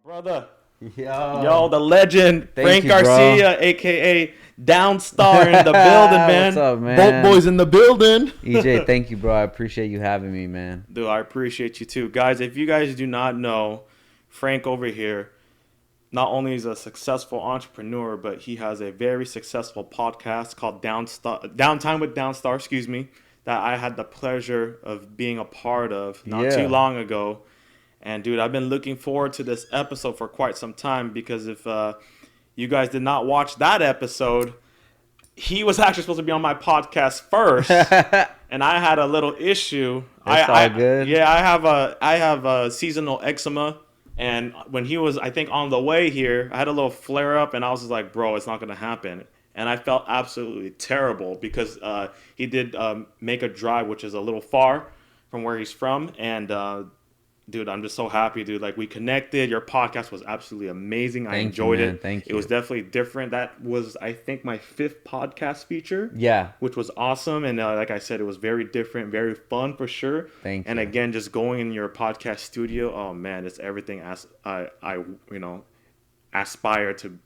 Brother, Yo, the legend, thank Frank you, bro. Garcia, aka Downstar in the building, man. What's up, Boat man? boys in the building. Ejay, thank you, bro. I appreciate you having me, man. Dude, I appreciate you too. Guys, if you guys do not know, Frank over here not only is a successful entrepreneur, but he has a very successful podcast called Downtime with Downstar, that I had the pleasure of being a part of not too Yeah. long ago. And dude, I've been looking forward to this episode for quite some time because if you guys did not watch that episode, he was actually supposed to be on my podcast first, and I had a little issue. That's all good. Yeah, I have a seasonal eczema, and when he was, I think, on the way here, I had a little flare up, and I was just like, bro, it's not gonna happen. And I felt absolutely terrible because he did make a drive, which is a little far from where he's from, and dude, I'm just so happy, dude. Like, we connected. Your podcast was absolutely amazing. I enjoyed it. Thank you. It was definitely different. That was, I think, my 5th podcast feature. Yeah. Which was awesome. And like I said, it was very different, very fun for sure. Thank and you. again, just going in your podcast studio, oh man, it's everything as I aspire to,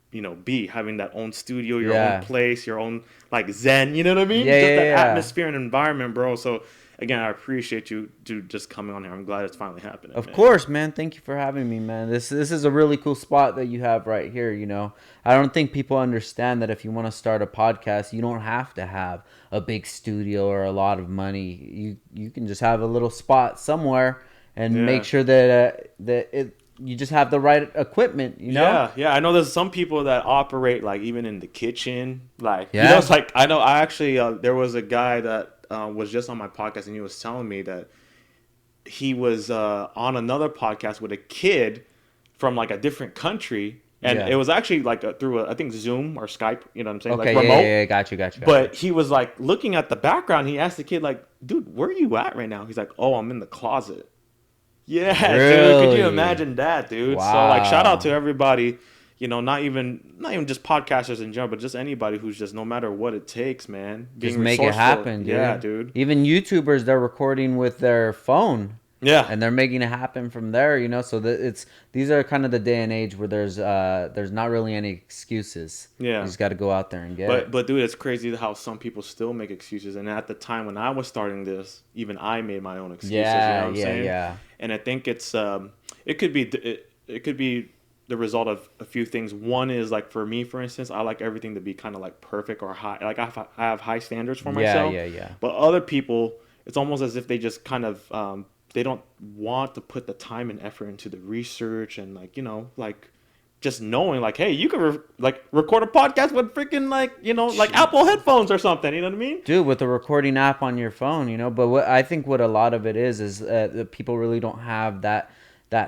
be having that own studio, your own place, your own like zen, you know what I mean? Yeah, Just that yeah. atmosphere and environment, bro. So again, I appreciate you, dude, just coming on here. I'm glad it's finally happening. Of course, man. Thank you for having me, man. This is a really cool spot that you have right here, I don't think people understand that if you want to start a podcast, you don't have to have a big studio or a lot of money. You can just have a little spot somewhere and make sure that you just have the right equipment, Yeah. I know there's some people that operate like even in the kitchen, like Yeah. it's like I actually there was a guy that was just on my podcast and he was telling me that he was on another podcast with a kid from like a different country, and it was actually like through I think Zoom or Skype, you know what I'm saying? Okay, like remote. yeah, got you. But he was like looking at the background. He asked the kid like, "Dude, where are you at right now?" He's like, "Oh, I'm in the closet." Yeah, dude. Could you Really? imagine that, dude? Wow. So like, shout out to everybody. Not even just podcasters in general, but just anybody who's just no matter what it takes, man. Just make it happen, dude. Yeah, dude. Even YouTubers, they're recording with their phone. Yeah. And they're making it happen from there, So these are kind of the day and age where there's not really any excuses. Yeah. You just got to go out there and get it. But dude, it's crazy how some people still make excuses. And at the time when I was starting this, even I made my own excuses. Yeah, you know what I'm saying? yeah. And I think it's it could be the result of a few things. One is like for me, for instance, I like everything to be kind of like perfect or high. Like I have high standards for myself. Yeah. But other people, it's almost as if they just kind of they don't want to put the time and effort into the research and like just knowing like, hey, you can record a podcast with freaking like Apple headphones or something. You know what I mean? Dude, with a recording app on your phone, But what I think what a lot of it is that people really don't have that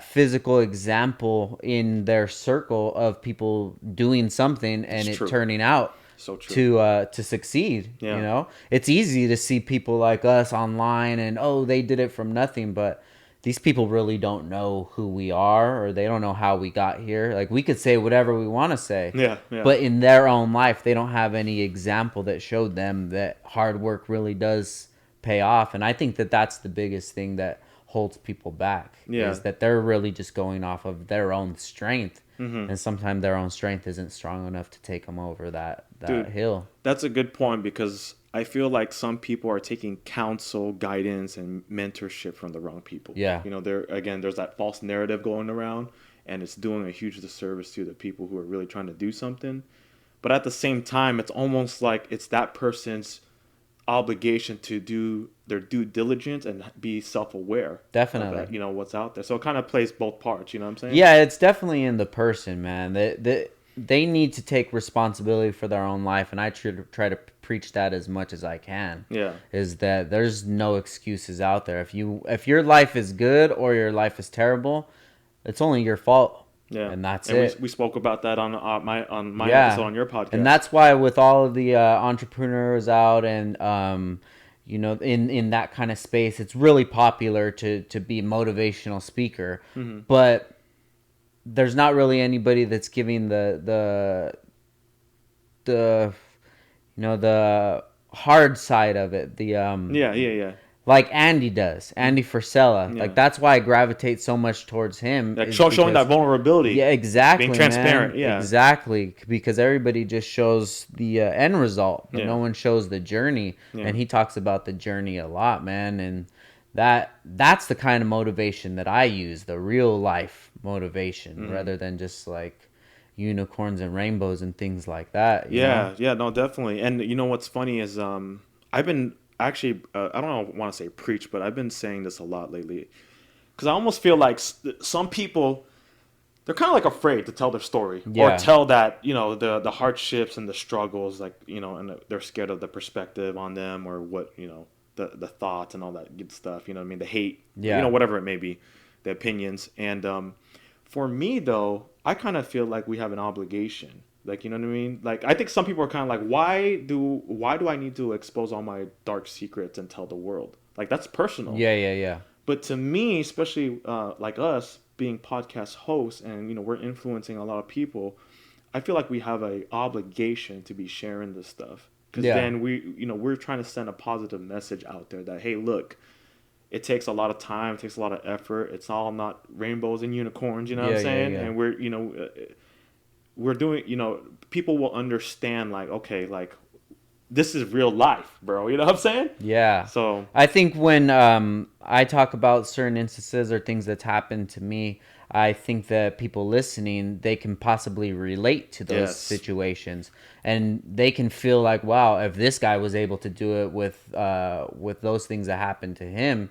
physical example in their circle of people doing something and it turning out so true. to succeed. Yeah. It's easy to see people like us online and they did it from nothing, but these people really don't know who we are, or they don't know how we got here. Like, we could say whatever we want to say, but in their own life they don't have any example that showed them that hard work really does pay off. And I think that that's the biggest thing that holds people back, is that they're really just going off of their own strength. And sometimes their own strength isn't strong enough to take them over that hill. That's a good point, because I feel like some people are taking counsel, guidance, and mentorship from the wrong people. Yeah. There's that false narrative going around, and it's doing a huge disservice to the people who are really trying to do something. But at the same time, it's almost like it's that person's obligation to do their due diligence and be self-aware. Definitely. Of that, what's out there. So it kind of plays both parts, you know what I'm saying? Yeah, it's definitely in the person, man. They need to take responsibility for their own life, and I try to preach that as much as I can. Yeah. Is that there's no excuses out there. If your life is good or your life is terrible, it's only your fault. Yeah, and that's it. We spoke about that on my episode on your podcast, and that's why with all of the entrepreneurs out and in that kind of space, it's really popular to be a motivational speaker, but there's not really anybody that's giving the hard side of it. like Andy does, Andy Frisella. Yeah. Like that's why I gravitate so much towards him. Like showing that vulnerability. Yeah, exactly. Being transparent. Man. Yeah, exactly. Because everybody just shows the end result, but no one shows the journey. Yeah. And he talks about the journey a lot, man. And that's the kind of motivation that I use, the real life motivation, rather than just like unicorns and rainbows and things like that. You know? Yeah, no, definitely. And you know what's funny is I've been actually I don't want to say preach, but I've been saying this a lot lately because I almost feel like some people, they're kind of like afraid to tell their story or tell that, you know, the hardships and the struggles, like, you know, and they're scared of the perspective on them or what, you know, the thoughts and all that good stuff, you know what I mean, the hate, you know, whatever it may be, the opinions. And for me though, I kind of feel like we have an obligation. Like, you know what I mean? Like, I think some people are kind of like, why do I need to expose all my dark secrets and tell the world? Like, that's personal. Yeah. But to me, especially like us being podcast hosts and, you know, we're influencing a lot of people, I feel like we have a obligation to be sharing this stuff. Because then we're trying to send a positive message out there that, hey, look, it takes a lot of time, it takes a lot of effort. It's all not rainbows and unicorns, you know what I'm saying? Yeah. And we're, you know, we're doing, you know, people will understand, like, okay, like, this is real life, bro. You know what I'm saying? Yeah. So I think when I talk about certain instances or things that's happened to me, I think that people listening, they can possibly relate to those situations, and they can feel like, wow, if this guy was able to do it with those things that happened to him,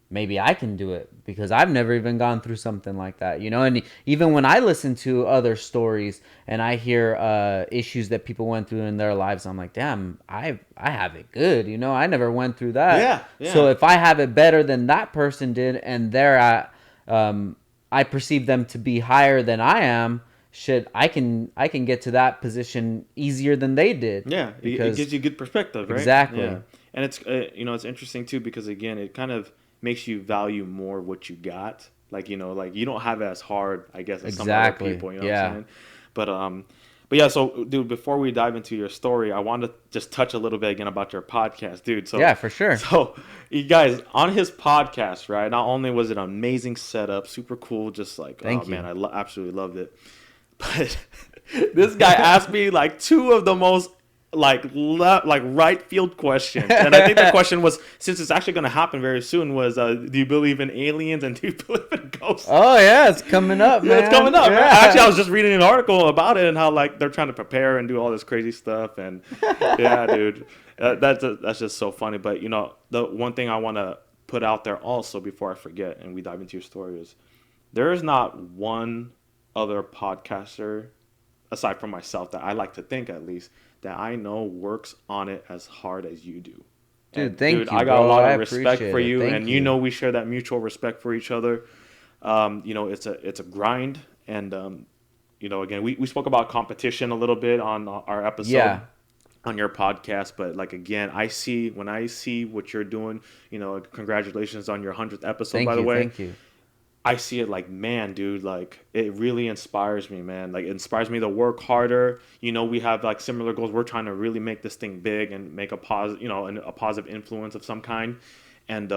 maybe I can do it because I've never even gone through something like that, you know? And even when I listen to other stories and I hear issues that people went through in their lives, I'm like, damn, I have it good, you know? I never went through that. Yeah. So if I have it better than that person did, and I perceive them to be higher than I am, shit, I can get to that position easier than they did. Yeah, it gives you good perspective, right? Exactly. Yeah. And it's you know, it's interesting too because again, it kind of makes you value more what you got. Like, you know, like you don't have it as hard, I guess, as some other people. You know what I'm saying? But yeah, so dude, before we dive into your story, I want to just touch a little bit again about your podcast, dude. So yeah, for sure. So you guys, on his podcast, right? Not only was it an amazing setup, super cool, just like, Thank you. Man, I absolutely loved it. But this guy asked me like two of the most like right field questions, and I think the question was, since it's actually going to happen very soon, was do you believe in aliens and do you believe in ghosts? Oh yeah, it's coming up, man. It's coming up. Yeah. Right? Actually, I was just reading an article about it and how like they're trying to prepare and do all this crazy stuff, and yeah, dude, that's just so funny. But you know, the one thing I want to put out there also before I forget, and we dive into your story, is there is not one other podcaster aside from myself that I like to think at least that I know works on it as hard as you do. Dude, thank you. I got bro. a lot of respect for you, and you know we share that mutual respect for each other. You know, it's a grind, and you know, again, we spoke about competition a little bit on our episode on your podcast, but like again, when I see what you're doing, you know, congratulations on your 100th episode, by the way. Thank you. I see it like, man, dude, like it really inspires me, man. Like it inspires me to work harder. You know, we have like similar goals. We're trying to really make this thing big and make a positive, you know, a positive influence of some kind. And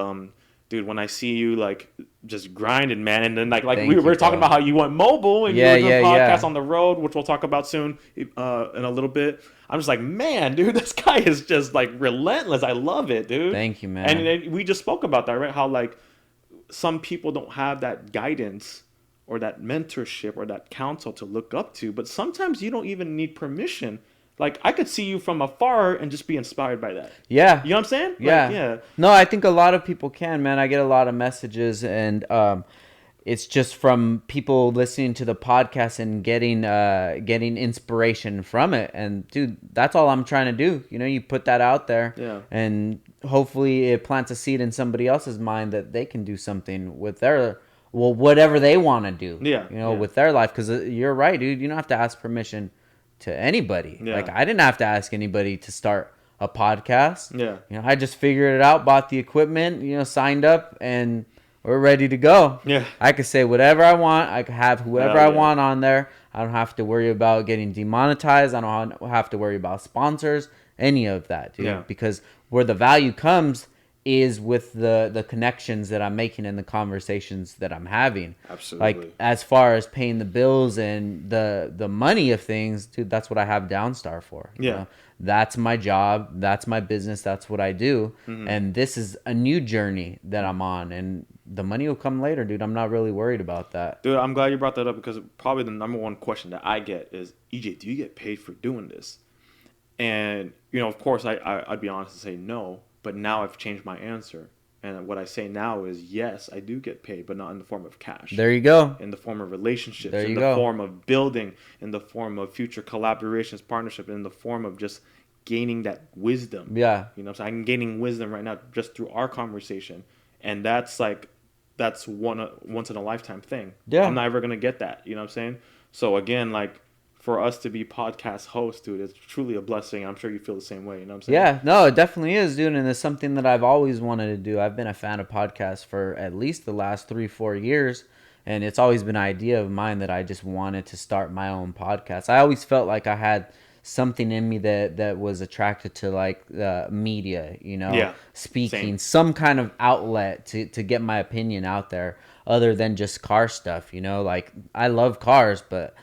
dude, when I see you like just grinding, man, and then like we were talking about how you went mobile and you were doing podcasts on the road, which we'll talk about soon in a little bit. I'm just like, man, dude, this guy is just like relentless. I love it, dude. Thank you, man. And we just spoke about that, right? How like some people don't have that guidance or that mentorship or that counsel to look up to, but sometimes you don't even need permission. Like I could see you from afar and just be inspired by that. Yeah. You know what I'm saying? Yeah. Like, yeah. No, I think a lot of people can, man. I get a lot of messages, and it's just from people listening to the podcast and getting inspiration from it. And dude, that's all I'm trying to do. You know, you put that out there, and hopefully it plants a seed in somebody else's mind that they can do something with their, whatever they want to do. Yeah, you know, with their life. Because you're right, dude. You don't have to ask permission to anybody. Yeah. Like I didn't have to ask anybody to start a podcast. Yeah, you know, I just figured it out, bought the equipment, you know, signed up, and we're ready to go. Yeah. I could say whatever I want. I could have whoever I want on there. I don't have to worry about getting demonetized. I don't have to worry about sponsors, any of that, dude. Yeah. Because where the value comes is with the connections that I'm making and the conversations that I'm having. Absolutely. Like as far as paying the bills and the money of things, dude, that's what I have Downstar for. You know? That's my job. That's my business. That's what I do. And this is a new journey that I'm on, and the money will come later, dude. I'm not really worried about that. Dude, I'm glad you brought that up, because probably the number one question that I get is, EJ, do you get paid for doing this? And, you know, of course, I'd be honest and say no, but now I've changed my answer. And what I say now is, yes, I do get paid, but not in the form of cash. There you go. In the form of relationships, there you in the go. form of building, in the form of future collaborations, partnership, in the form of just gaining that wisdom. Yeah. You know what I'm saying? I'm gaining wisdom right now just through our conversation. And that's once in a lifetime thing. Yeah. I'm not ever going to get that. You know what I'm saying? So again, like, for us to be podcast hosts, dude, it's truly a blessing. I'm sure you feel the same way. You know what I'm saying? Yeah, no, it definitely is, dude. And it's something that I've always wanted to do. I've been a fan of podcasts for at least the last 3-4 years. And it's always been an idea of mine that I just wanted to start my own podcast. I always felt like I had something in me that was attracted to like media, you know, speaking, some kind of outlet to get my opinion out there other than just car stuff, you know, like I love cars, but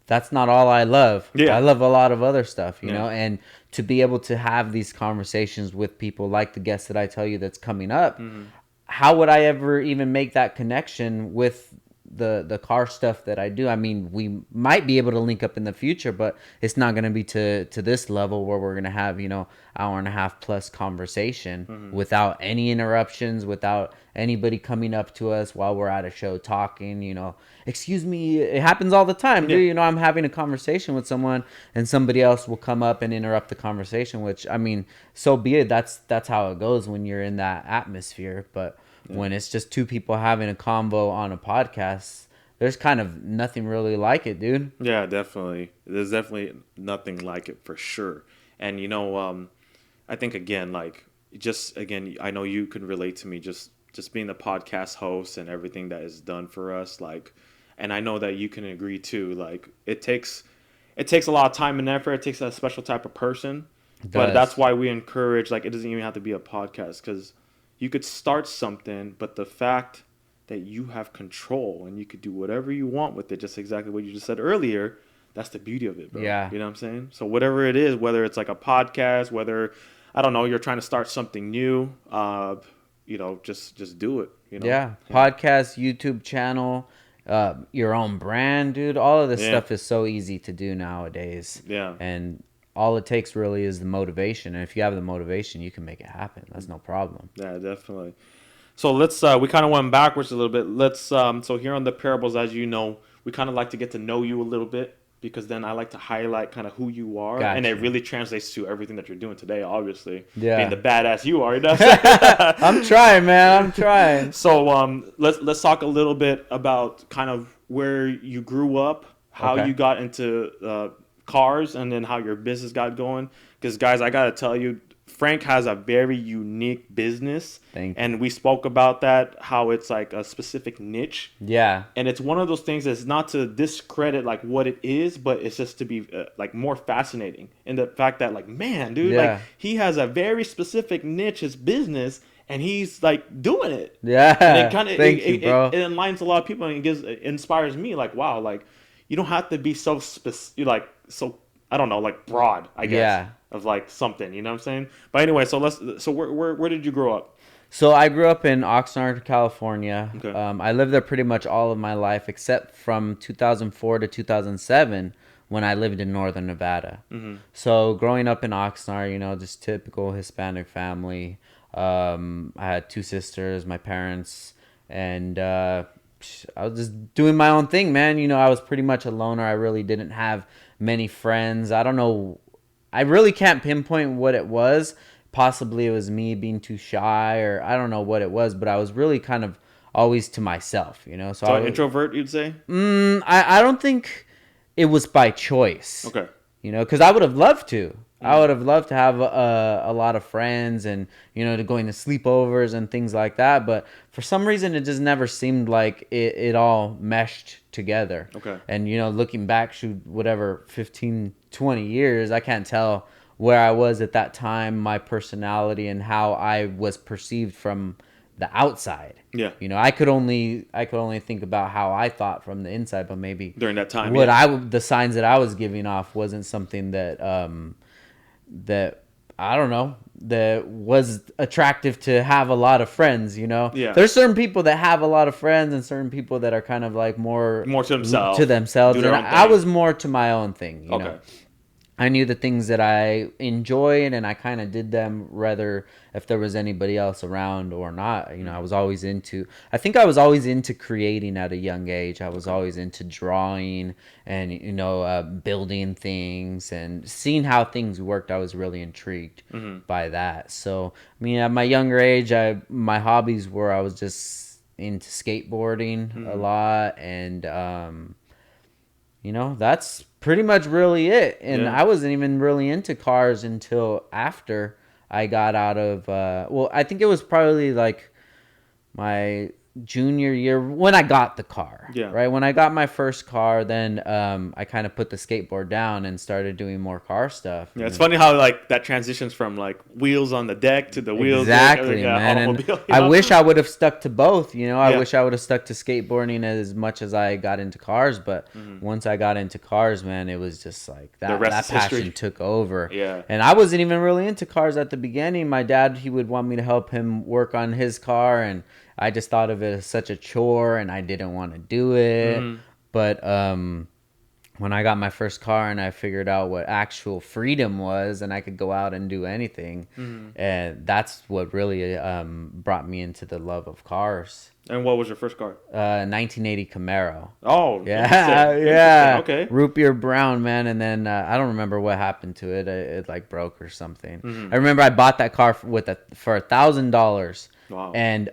that's not all I love. I love a lot of other stuff, you know, and to be able to have these conversations with people like the guest that I tell you that's coming up, how would I ever even make that connection with the car stuff that I do? I mean, we might be able to link up in the future, but it's not going to be to this level where we're going to have, you know, hour and a half plus conversation without any interruptions, without anybody coming up to us while we're at a show talking, you know, excuse me. It happens all the time, dude. You know, I'm having a conversation with someone and somebody else will come up and interrupt the conversation, which, I mean, so be it. That's how it goes when you're in that atmosphere. But when it's just two people having a convo on a podcast, there's kind of nothing really like it, dude. Yeah, definitely. There's definitely nothing like it for sure. And, you know, I think, again, like, I know you can relate to me just being the podcast host and everything that is done for us. Like, and I know that you can agree too. Like, it takes a lot of time and effort. It takes a special type of person. But that's why we encourage, like, it doesn't even have to be a podcast, because you could start something, but the fact that you have control and you could do whatever you want with it, just exactly what you just said earlier, that's the beauty of it, bro. Yeah. You know what I'm saying? So whatever it is, whether it's like a podcast, whether, I don't know, you're trying to start something new, you know, just do it. You know? Yeah. Podcast, YouTube channel, your own brand, dude. All of this stuff is so easy to do nowadays. Yeah. And all it takes really is the motivation. And if you have the motivation, you can make it happen. That's no problem. Yeah, definitely. So let's, we kind of went backwards a little bit. Let's, so here on the Parables, as you know, we kind of like to get to know you a little bit, because then I like to highlight kind of who you are. Gotcha. And it really translates to everything that you're doing today, obviously. Yeah. Being the badass you are. You know what I'm saying? I'm trying, man. I'm trying. So let's talk a little bit about kind of where you grew up, how you got into cars, and then how your business got going. Because, guys, I got to tell you, Frank has a very unique business. Thank you. And we spoke about that, how it's like a specific niche. Yeah. And it's one of those things that's not to discredit like what it is, but it's just to be like more fascinating. And the fact that, like, man, dude, like, he has a very specific niche, his business, and he's like doing it. Yeah. And it kind of bro. It enlightens a lot of people, and it inspires me. Like, wow, like, you don't have to be so specific, so I don't know, like broad, I guess. Yeah. Of like something, you know what I'm saying? But anyway, so where did you grow up? So I grew up in Oxnard, California. Okay. I lived there pretty much all of my life, except from 2004 to 2007 when I lived in Northern Nevada. Mm-hmm. So growing up in Oxnard, you know, just typical Hispanic family. I had 2 sisters, my parents, and I was just doing my own thing, man. You know, I was pretty much a loner. I really didn't have many friends. I don't know. I really can't pinpoint what it was. Possibly it was me being too shy, or I don't know what it was, but I was really kind of always to myself, you know. So an introvert, you'd say? I don't think it was by choice. Okay. You know, because I would have loved to. I would have loved to have a lot of friends and, you know, to going to sleepovers and things like that. But for some reason, it just never seemed like it all meshed together. Okay. And, you know, looking back, whatever, 15, 20 years, I can't tell where I was at that time, my personality and how I was perceived from the outside. Yeah. You know, I could only think about how I thought from the inside, but maybe during that time, the signs that I was giving off wasn't something that that I don't know, that was attractive to have a lot of friends, you know? Yeah. There's certain people that have a lot of friends and certain people that are kind of like more to themselves. And I was more to my own thing, you know? I knew the things that I enjoyed and I kind of did them whether if there was anybody else around or not. You know, I was always into creating at a young age. I was always into drawing and, you know, building things and seeing how things worked. I was really intrigued by that. So, I mean, at my younger age, my hobbies were I was just into skateboarding a lot and, you know, that's pretty much really it. And I wasn't even really into cars until after I got out of, I think it was probably like my junior year when I got the car. Yeah. Right. When I got my first car, then I kind of put the skateboard down and started doing more car stuff. Yeah, it's funny how like that transitions from like wheels on the deck to the wheels. Exactly, man. And you know? I wish I would have stuck to both. You know, I wish I would have stuck to skateboarding as much as I got into cars. But once I got into cars, man, it was just like that passion took over. Yeah. And I wasn't even really into cars at the beginning. My dad, he would want me to help him work on his car, and I just thought of it as such a chore and I didn't want to do it. But when I got my first car and I figured out what actual freedom was and I could go out and do anything, and that's what really brought me into the love of cars. And what was your first car? 1980 Camaro. Oh, yeah, yeah. Okay. Root beer brown, man. And then I don't remember what happened to it. It like broke or something. I remember I bought that car for $1,000. Wow. And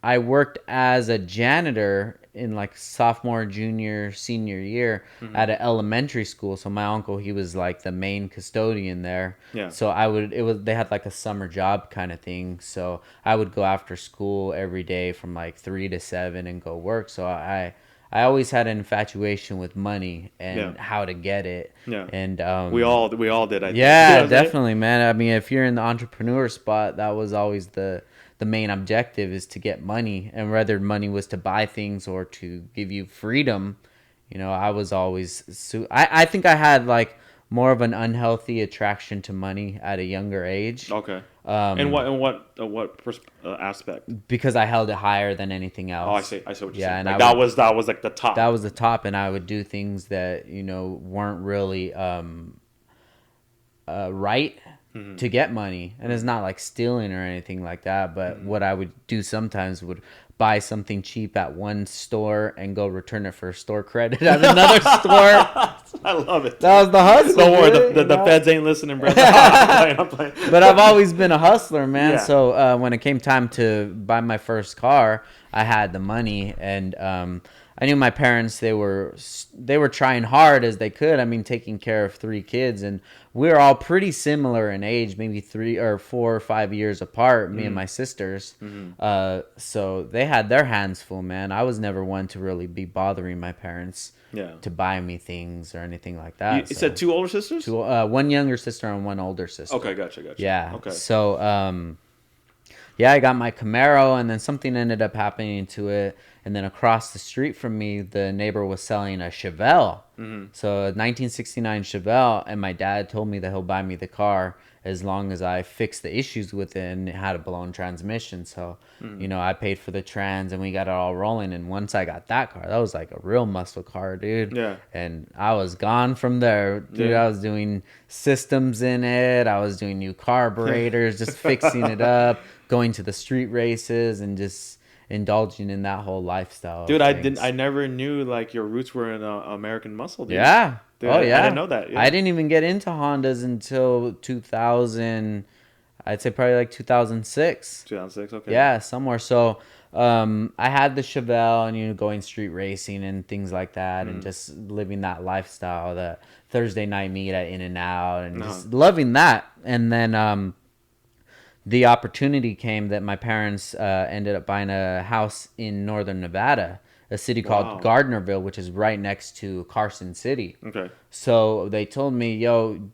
I worked as a janitor in like sophomore, junior, senior year at an elementary school. So my uncle, he was like the main custodian there. Yeah. So they had like a summer job kind of thing. So I would go after school every day from like 3 to 7 and go work. So I always had an infatuation with money and how to get it. Yeah. And we all did, I think. Yeah, definitely, man. I mean, if you're in the entrepreneur spot, that was always the main objective, is to get money. And whether money was to buy things or to give you freedom, you know, I was always I think I had like more of an unhealthy attraction to money at a younger age. Okay. In what aspect? Because I held it higher than anything else. Oh, I see what you're saying. And like that was like the top. That was the top, and I would do things that, you know, weren't really right to get money. And it's not like stealing or anything like that, but what I would do sometimes would buy something cheap at one store and go return it for store credit at another store. I love it. That was the hustle. Don't worry, the feds ain't listening, brother. I'm playing. But I've always been a hustler, man. Yeah. So when it came time to buy my first car, I had the money, and I knew my parents, they were trying hard as they could. I mean, taking care of 3 kids, and we were all pretty similar in age, maybe 3 or 4 or 5 years apart, me and my sisters. So they had their hands full, man. I was never one to really be bothering my parents to buy me things or anything like that. You said 2 older sisters? 1 younger sister and 1 older sister. Okay, gotcha. Yeah. Okay. So, I got my Camaro, and then something ended up happening to it. And then across the street from me, the neighbor was selling a Chevelle. So a 1969 Chevelle, and my dad told me that he'll buy me the car as long as I fix the issues with it, and it had a blown transmission. So, you know, I paid for the trans, and we got it all rolling. And once I got that car, that was like a real muscle car, dude. Yeah. And I was gone from there, dude. Yeah. I was doing systems in it. I was doing new carburetors, just fixing it up, going to the street races, and just indulging in that whole lifestyle. Dude, I never knew like your roots were in American muscle, dude. Yeah. Dude, I didn't know that. Yeah. I didn't even get into Hondas until 2000. I'd say probably like 2006. 2006, okay. Yeah, somewhere. So I had the Chevelle, and, you know, going street racing and things like that, and just living that lifestyle, the Thursday night meet at In-N-Out, and just loving that. And then the opportunity came that my parents ended up buying a house in northern Nevada, a city called Gardnerville, which is right next to Carson City. Okay. So they told me, yo,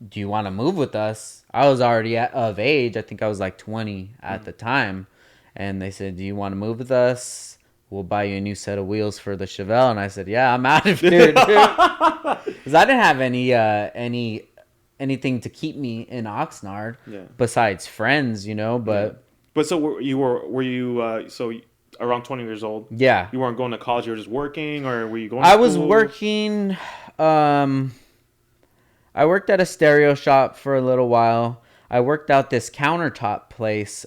do you want to move with us? I was already of age. I think I was like 20 at the time. And they said, do you want to move with us? We'll buy you a new set of wheels for the Chevelle. And I said, yeah, I'm out of here, dude. Because I didn't have anything to keep me in Oxnard besides friends, you know. But so were you so around 20 years old? Yeah. You weren't going to college. You were just working, or were you going? I was working. I worked at a stereo shop for a little while. I worked out this countertop place.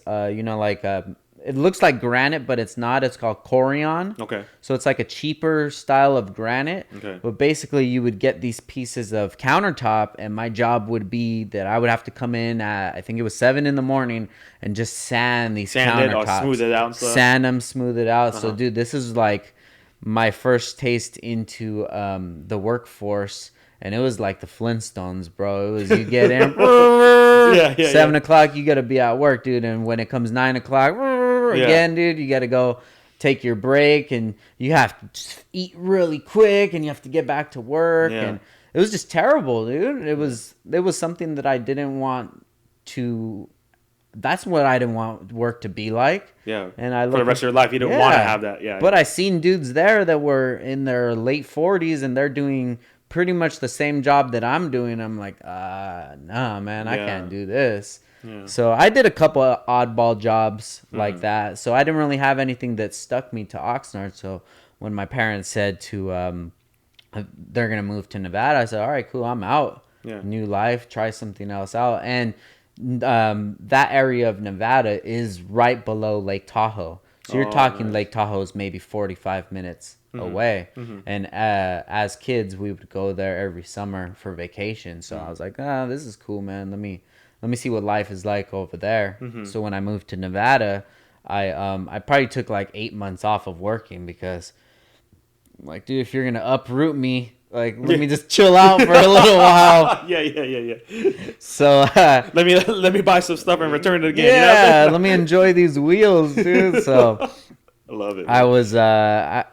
It looks like granite, but it's not. It's called Corian. Okay. So it's like a cheaper style of granite. Okay. But basically, you would get these pieces of countertop, and my job would be that I would have to come in at, I think it was 7 a.m. and just sand these countertops. Sand it or smooth it out and stuff? Sand them, smooth it out. So, dude, this is like my first taste into the workforce. And it was like the Flintstones, bro. It was, you get in, 7 o'clock, you got to be at work, dude. And when it comes 9 o'clock, again, dude, you got to go take your break. And you have to just eat really quick. And you have to get back to work. And it was just terrible, dude. It was something that I didn't want to... That's what I didn't want work to be like. Yeah. And I for the rest of your life, you didn't want to have that. Yeah. But I seen dudes there that were in their late 40s, and they're doing... pretty much the same job that I'm doing. I'm like, nah, man, I can't do this. Yeah. So I did a couple of oddball jobs like that. So I didn't really have anything that stuck me to Oxnard. So when my parents said they're going to move to Nevada, I said, all right, cool, I'm out. Yeah. New life, try something else out. And that area of Nevada is right below Lake Tahoe. So you're talking nice. Lake Tahoe is maybe 45 minutes away. And as kids, we would go there every summer for vacation. So I was like, this is cool, man. Let me see what life is like over there. So when I moved to Nevada, I probably took like 8 months off of working because, like, dude, if you're gonna uproot me, like, let me just chill out for a little while. Yeah. So let me buy some stuff and return it again. Yeah, let me enjoy these wheels, dude. So I love it. Man.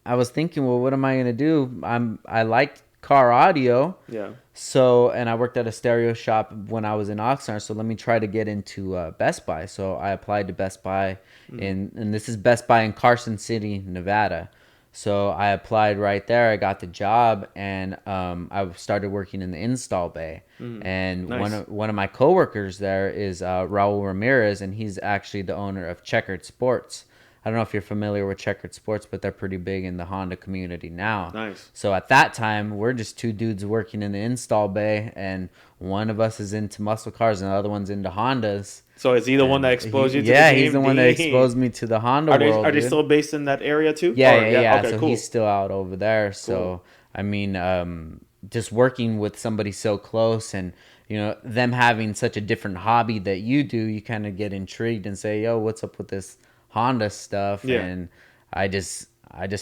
I was thinking, well, what am I gonna do? I liked car audio. Yeah. So, and I worked at a stereo shop when I was in Oxnard. So let me try to get into Best Buy. So I applied to Best Buy, and this is Best Buy in Carson City, Nevada. So I applied right there. I got the job, and I started working in the install bay. And nice. one of my coworkers there is Raul Ramirez, and he's actually the owner of Checkered Sports. I don't know if you're familiar with Checkered Sports, but they're pretty big in the Honda community now. Nice. So at that time, we're just two dudes working in the install bay, and one of us is into muscle cars and the other one's into Hondas. So is he the one that exposed you to the game? Yeah, he's the one that exposed me to the Honda world. Are they still based in that area too? Yeah. Okay, so cool. He's still out over there. So, cool. I mean, just working with somebody so close and, you know, them having such a different hobby that you do, you kind of get intrigued and say, yo, what's up with this Honda stuff? And I just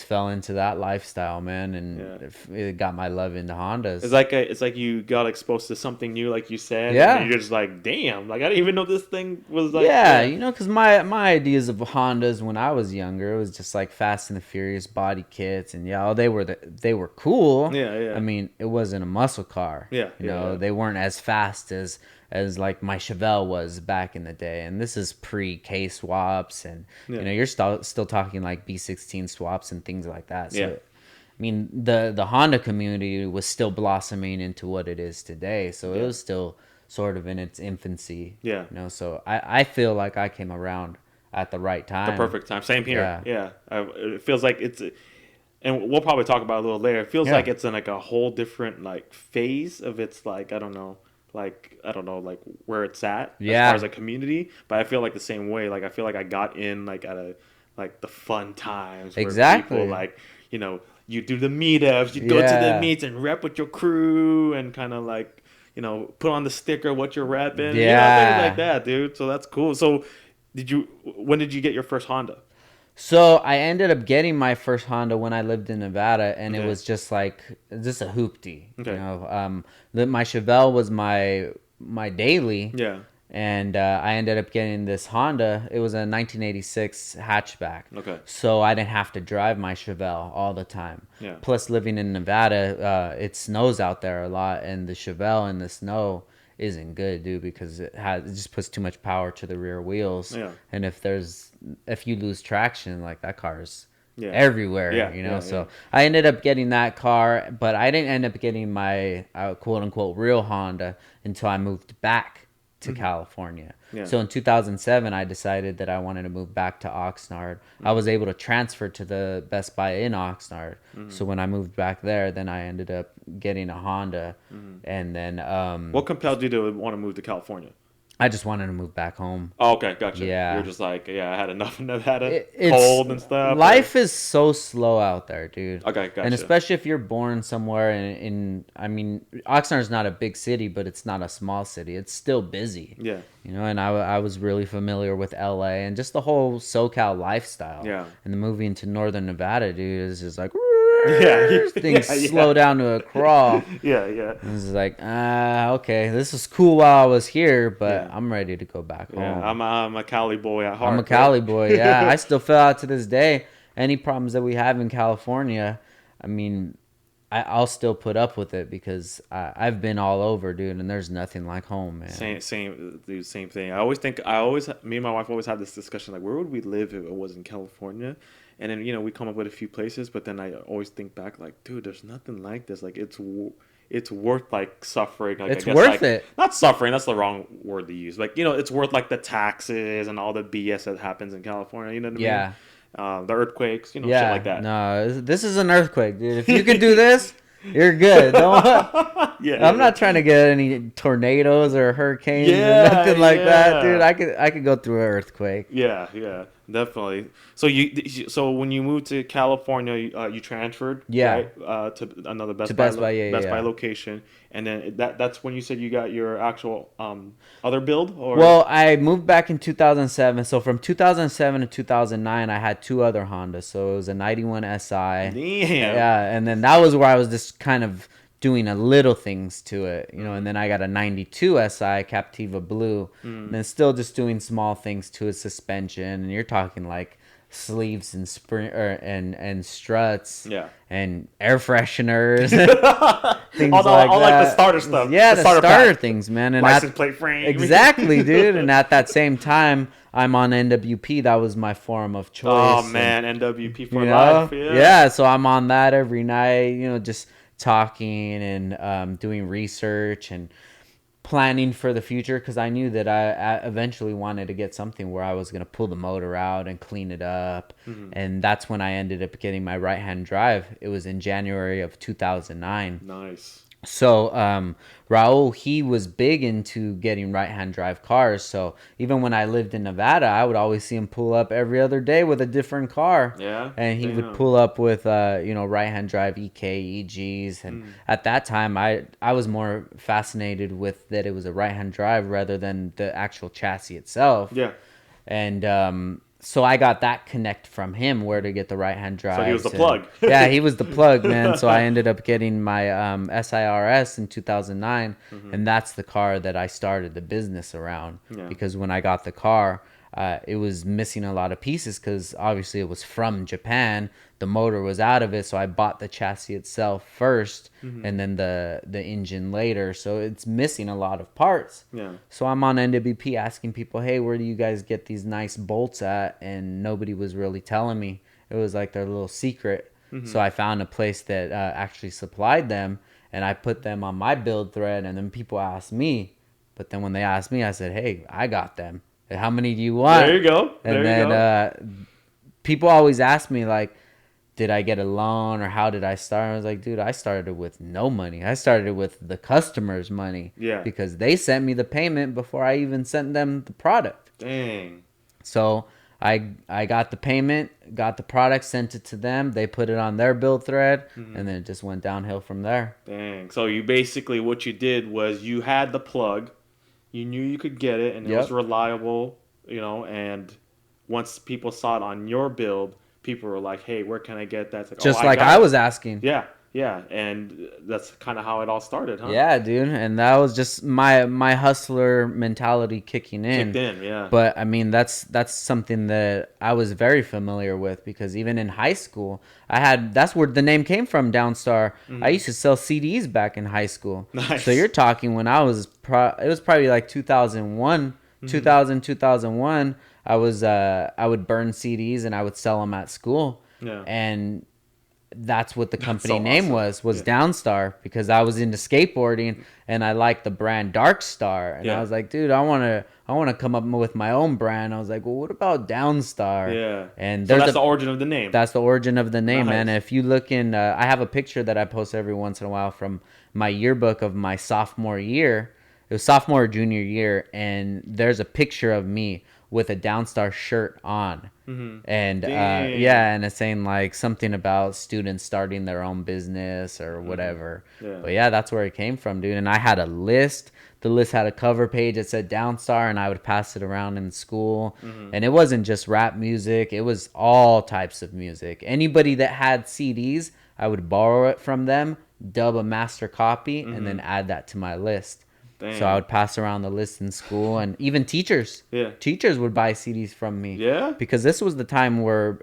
fell into that lifestyle, man, and it got my love into Hondas. It's like you got exposed to something new, like you said. Yeah, and you're just like, damn, like I didn't even know this thing was like. Yeah, you know, because my ideas of Hondas when I was younger, it was just like Fast and the Furious body kits, and they were cool. Yeah. I mean, it wasn't a muscle car. Yeah, you know, they weren't as fast as like my Chevelle was back in the day. And this is pre-K swaps. And, you know, you're still talking like B16 swaps and things like that. So, I mean, the Honda community was still blossoming into what it is today. So it was still sort of in its infancy. Yeah. You know, so I feel like I came around at the right time. The perfect time. Same here. Yeah. It feels like it's... And we'll probably talk about it a little later. It feels like it's in like a whole different like phase of its like, I don't know, like where it's at as far as a community, but I feel like the same way. Like I feel like I got in like at a like the fun times where people like, you know, you do the meetups, you go to the meets and rep with your crew and kind of like, you know, put on the sticker what you're repping, you know, things like that, dude. So that's cool. So when did you get your first Honda? So I ended up getting my first Honda when I lived in Nevada, and it was just a hoopty. Okay. You know, my Chevelle was my daily. Yeah. and I ended up getting this Honda. It was a 1986 hatchback. Okay. So I didn't have to drive my Chevelle all the time. Yeah. Plus, living in Nevada, it snows out there a lot, and the Chevelle in the snow isn't good, dude, because it just puts too much power to the rear wheels. Yeah. And if you lose traction, like that car's everywhere, you know. So I ended up getting that car, but I didn't end up getting my quote unquote real Honda until I moved back to California. Yeah. So in 2007, I decided that I wanted to move back to Oxnard. I was able to transfer to the Best Buy in Oxnard. So when I moved back there, then I ended up getting a Honda. And then what compelled you to want to move to California? I just wanted to move back home. Oh, okay, gotcha. Yeah. You're just like, I had enough of Nevada, cold and stuff. Life is so slow out there, dude. Okay, gotcha. And especially if you're born somewhere in I mean, Oxnard's not a big city, but it's not a small city. It's still busy. Yeah. You know, and I was really familiar with LA and just the whole SoCal lifestyle. Yeah. And the moving to Northern Nevada, dude, is just like... things slow down to a crawl. And it's like, okay, this was cool while I was here, but I'm ready to go back home. I'm a Cali boy at heart. I'm a Cali boy, yeah. I still feel out to this day. Any problems that we have in California, I mean, I'll still put up with it because I've been all over, dude, and there's nothing like home, man. Same thing. Me and my wife always have this discussion, like, where would we live if it was in California? And then, you know, we come up with a few places, but then I always think back, like, dude, there's nothing like this. Like, it's worth, like, suffering. Like, it's worth it. Not suffering. That's the wrong word to use. Like, you know, it's worth, like, the taxes and all the BS that happens in California. You know what I mean? The earthquakes, you know, shit like that. No, this is an earthquake, dude. If you can do this, you're good. I'm not trying to get any tornadoes or hurricanes or nothing like that, dude. I could go through an earthquake. Yeah, definitely. So when you moved to California, you transferred, right, to another Best Buy location, and then that's when you said you got your actual other build, or? Well, I moved back in 2007. So from 2007 to 2009, I had two other Hondas. So it was a 91 SI. Damn. Yeah, and then that was where I was just kind of doing a little things to it, you know, and then I got a 92 SI Captiva Blue, and then still just doing small things to a suspension, and you're talking like sleeves and and struts, and air fresheners, things all that. Like the starter stuff. Yeah, the starter things, man. And license plate frame. Exactly, dude. And at that same time, I'm on NWP. That was my forum of choice. Oh man, NWP for life. Yeah, so I'm on that every night, you know, just talking and doing research and planning for the future, because I knew that I eventually wanted to get something where I was going to pull the motor out and clean it up. And that's when I ended up getting my right-hand drive. It was in January of 2009. Nice. So Raul, he was big into getting right-hand drive cars. So even when I lived in Nevada, I would always see him pull up every other day with a different car. Yeah. And he would pull up with right-hand drive EK, EGs. And at that time, I was more fascinated with that it was a right-hand drive rather than the actual chassis itself. Yeah. And so I got that connect from him, where to get the right-hand drive. So he was the plug. Yeah, he was the plug, man. So I ended up getting my SIRS in 2009, and that's the car that I started the business around. Yeah. Because when I got the car, it was missing a lot of pieces, because obviously it was from Japan. The motor was out of it, so I bought the chassis itself first, and then the engine later. So it's missing a lot of parts. Yeah. So I'm on NWP asking people, hey, where do you guys get these nice bolts at? And nobody was really telling me. It was like their little secret. So I found a place that actually supplied them, and I put them on my build thread, and then people asked me. But then when they asked me, I said, hey, I got them. How many do you want? There you go. And then people always ask me, like, did I get a loan or how did I start? I was like, dude, I started with no money. I started with the customer's money. Yeah. Because they sent me the payment before I even sent them the product. Dang. So I got the payment, got the product, sent it to them. They put it on their build thread, and then it just went downhill from there. Dang. So you basically, what you did was you had the plug. You knew you could get it, and it was reliable, you know, and once people saw it on your build, people were like, hey, where can I get that? It's like, just like I was asking. Yeah. Yeah, and that's kind of how it all started, huh? Yeah, dude, and that was just my hustler mentality kicking Kicked in. in, yeah. But I mean, that's something that I was very familiar with, because even in high school, that's where the name came from, Downstar. I used to sell CDs back in high school. Nice. So you're talking when I was it was probably like 2001, 2001. I would burn CDs and I would sell them at school. Yeah. And that's what the company so name awesome. was Downstar, because I was into skateboarding and I liked the brand Dark Star, and I was like, dude, I want to come up with my own brand. I was like, well, what about Downstar? Yeah. And so that's the origin of the name. That's the origin of the name, Nice. man. If you look in, I have a picture that I post every once in a while from my yearbook of my sophomore year. It was sophomore or junior year, and there's a picture of me with a Downstar shirt on. And and it's saying like something about students starting their own business or whatever. But yeah, that's where it came from, dude. And I had a list. The list had a cover page that said Downstar, and I would pass it around in school. And it wasn't just rap music, it was all types of music. Anybody that had CDs, I would borrow it from them, dub a master copy, and then add that to my list. Dang. So I would pass around the list in school, and even teachers. Yeah. Teachers would buy CDs from me. Yeah. Because this was the time where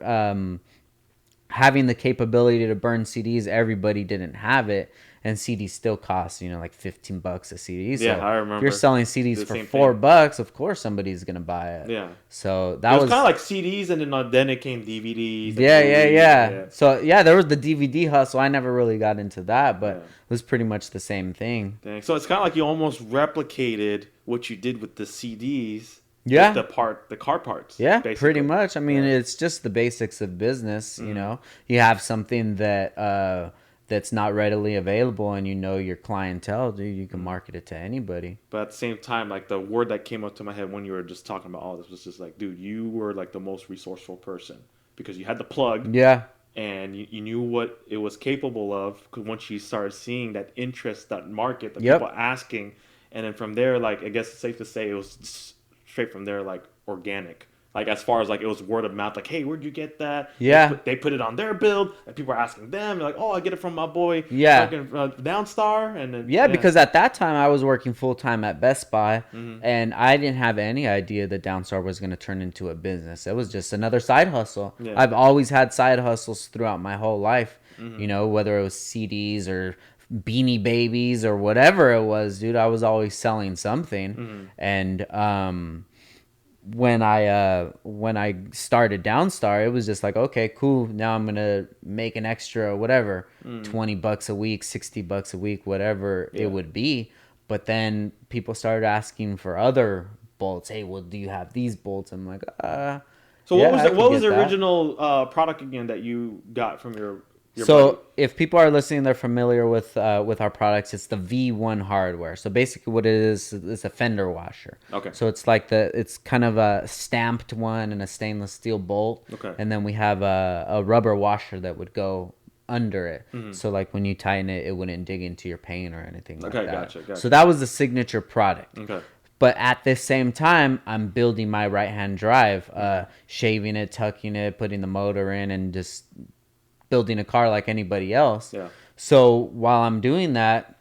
having the capability to burn CDs, everybody didn't have it, and CDs still cost, like $15 a CD. So yeah, I remember. If you're selling CDs for $4, of course somebody's gonna buy it. Yeah. So that was kind of like CDs, and then it came DVDs. Yeah. So there was the DVD hustle. I never really got into that, but it was pretty much the same thing. Dang. So it's kind of like you almost replicated what you did with the CDs. Yeah, the car parts. Yeah, basically. Pretty much. I mean, it's just the basics of business. You have something that that's not readily available, and your clientele, dude, you can market it to anybody. But at the same time, like the word that came up to my head when you were just talking about all this was just like, dude, you were like the most resourceful person, because you had the plug. Yeah. And you knew what it was capable of, because once you started seeing that interest, that market, the people asking, and then from there, like, I guess it's safe to say it was straight from there, like organic, like as far as like it was word of mouth, like, hey, where'd you get that? They put it on their build, and people are asking them, like, oh, I get it from my boy Downstar. And then because at that time I was working full-time at Best Buy, and I didn't have any idea that Downstar was going to turn into a business. It was just another side hustle. I've always had side hustles throughout my whole life, whether it was CDs or Beanie Babies or whatever it was, dude. I was always selling something. And when I started Downstar, it was just like, okay, cool, now I'm gonna make an extra whatever, $20 a week, $60 a week, whatever it would be. But then people started asking for other bolts. Hey, well, do you have these bolts? I'm like, so what was the original product again that you got from your buddy? If people are listening, they're familiar with our products. It's the V1 hardware. So basically what it is a fender washer. Okay. So it's like it's kind of a stamped one and a stainless steel bolt. Okay. And then we have a rubber washer that would go under it. So like when you tighten it, it wouldn't dig into your paint or anything like that. Gotcha. So that was the signature product. Okay. But at the same time, I'm building my right-hand drive, shaving it, tucking it, putting the motor in, and just building a car like anybody else. Yeah. So while I'm doing that,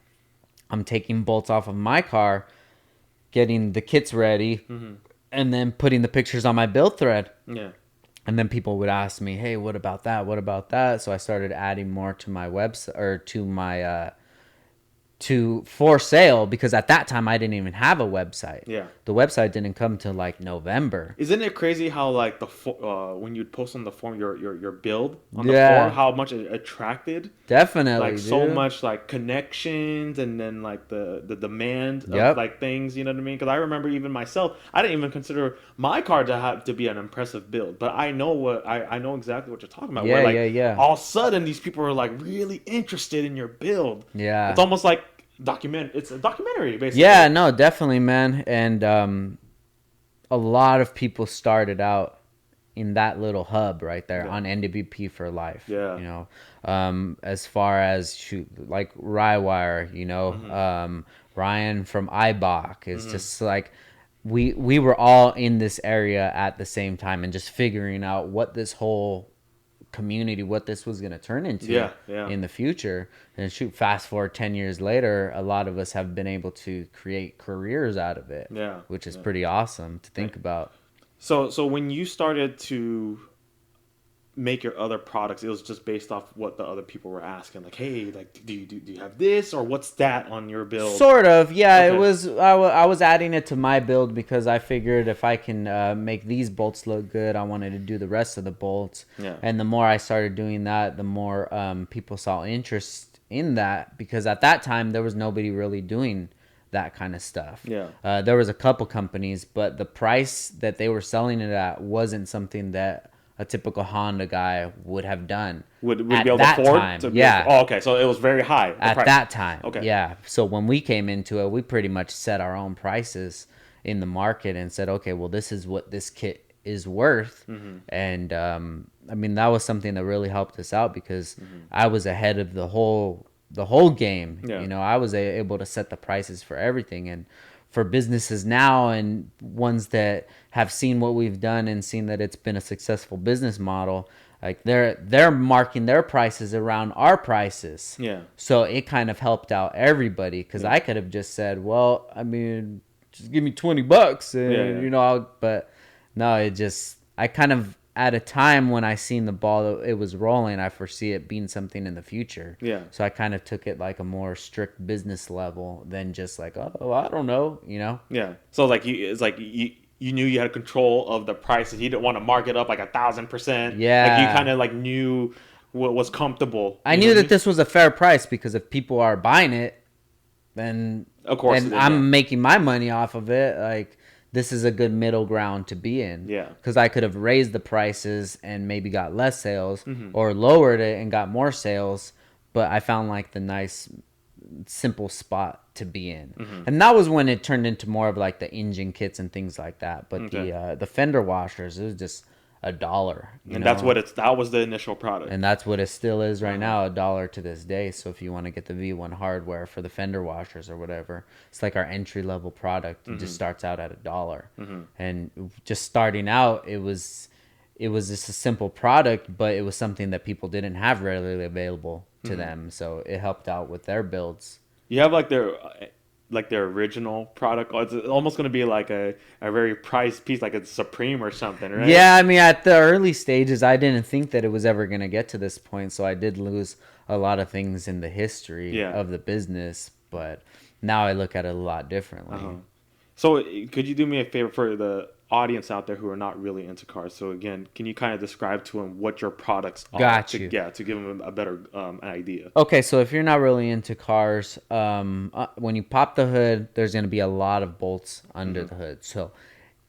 I'm taking bolts off of my car, getting the kits ready, and then putting the pictures on my build thread. Yeah. And then people would ask me, hey, what about that? What about that? So I started adding more to my website, or to my for sale, because at that time I didn't even have a website. Yeah. The website didn't come till like November. Isn't it crazy how like when you'd post on the forum your build on the forum, how much it attracted? Definitely. Like so much like connections, and then like the demand of like things, you know what I mean? Because I remember even myself, I didn't even consider my car to have to be an impressive build, but I know I know exactly what you're talking about. Yeah, where, all of a sudden these people are like really interested in your build. Yeah. It's almost like it's a documentary, basically. Yeah, no, definitely, man. And a lot of people started out in that little hub right there on NWP for life. Yeah. As far as like Rywire, Ryan from iBach is just like, we were all in this area at the same time, and just figuring out what this whole community, what this was going to turn into in the future. And shoot, fast forward 10 years later, a lot of us have been able to create careers out of it, which is pretty awesome to think about. So when you started to make your other products, it was just based off what the other people were asking, like, hey, like, do you have this, or what's that on your build? Sort of, yeah. Okay. It was I was adding it to my build because I figured if I can make these bolts look good, I wanted to do the rest of the bolts. And the more I started doing that, the more people saw interest in that, because at that time there was nobody really doing that kind of stuff. There was a couple companies, but the price that they were selling it at wasn't something that a typical Honda guy would have done. Would be able to afford? Oh, okay. So it was very high. At that time. Okay. Yeah. So when we came into it, we pretty much set our own prices in the market and said, okay, well, this is what this kit is worth. And I mean, that was something that really helped us out because I was ahead of the whole game. You know, I was able to set the prices for everything. And for businesses now and ones that have seen what we've done and seen that it's been a successful business model, like they're marking their prices around our prices. So it kind of helped out everybody, because I could have just said, well, I mean, just give me $20 and you know, but no, I kind of, at a time when I seen the ball, it was rolling, I foresee it being something in the future. So I kind of took it like a more strict business level than just like, oh, I don't know, you know? So it's like you knew you had control of the prices. You didn't want to mark it up like 1,000%. Like you kind of like knew what was comfortable. I knew that this was a fair price, because if people are buying it, then of course, and I'm making my money off of it. Like, this is a good middle ground to be in. Because I could have raised the prices and maybe got less sales, or lowered it and got more sales. But I found like the nice, simple spot to be in. And that was when it turned into more of like the engine kits and things like that. But the fender washers, it was just $1. And that was the initial product. And that's what it still is right now, $1 to this day. So if you want to get the V1 hardware for the fender washers or whatever, it's like our entry level product. It just starts out at $1. And just starting out, it was just a simple product, but it was something that people didn't have readily available to them. So it helped out with their builds. You have like their original product. It's almost going to be like a very prized piece, like it's Supreme or something, right? Yeah, I mean, at the early stages, I didn't think that it was ever going to get to this point, so I did lose a lot of things in the history of the business, but now I look at it a lot differently. So could you do me a favor for the audience out there who are not really into cars? So again, can you kind of describe to them what your products are? To give them a better idea. Okay, so if you're not really into cars, when you pop the hood, there's going to be a lot of bolts under the hood. So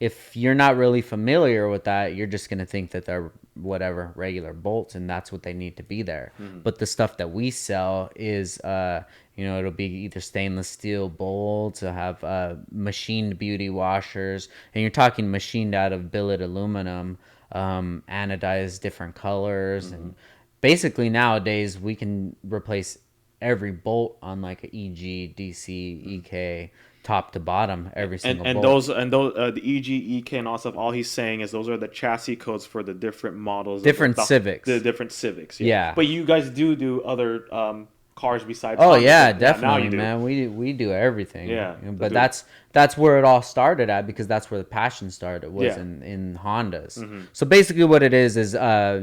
if you're not really familiar with that, you're just going to think that they're whatever regular bolts, and that's what they need to be there. But the stuff that we sell is it'll be either stainless steel bolts, or have machined beauty washers, and you're talking machined out of billet aluminum, anodized different colors, and basically nowadays we can replace every bolt on like a EG, DC, EK, top to bottom, every single bolt. The EG, EK, and all stuff. All he's saying is those are the chassis codes for the different models, Civics, the different Civics. Yeah. But you guys do other cars besides. Oh yeah, definitely, man. We do everything. Yeah. But that's where it all started at, because that's where the passion started, was in Hondas. So basically, what it is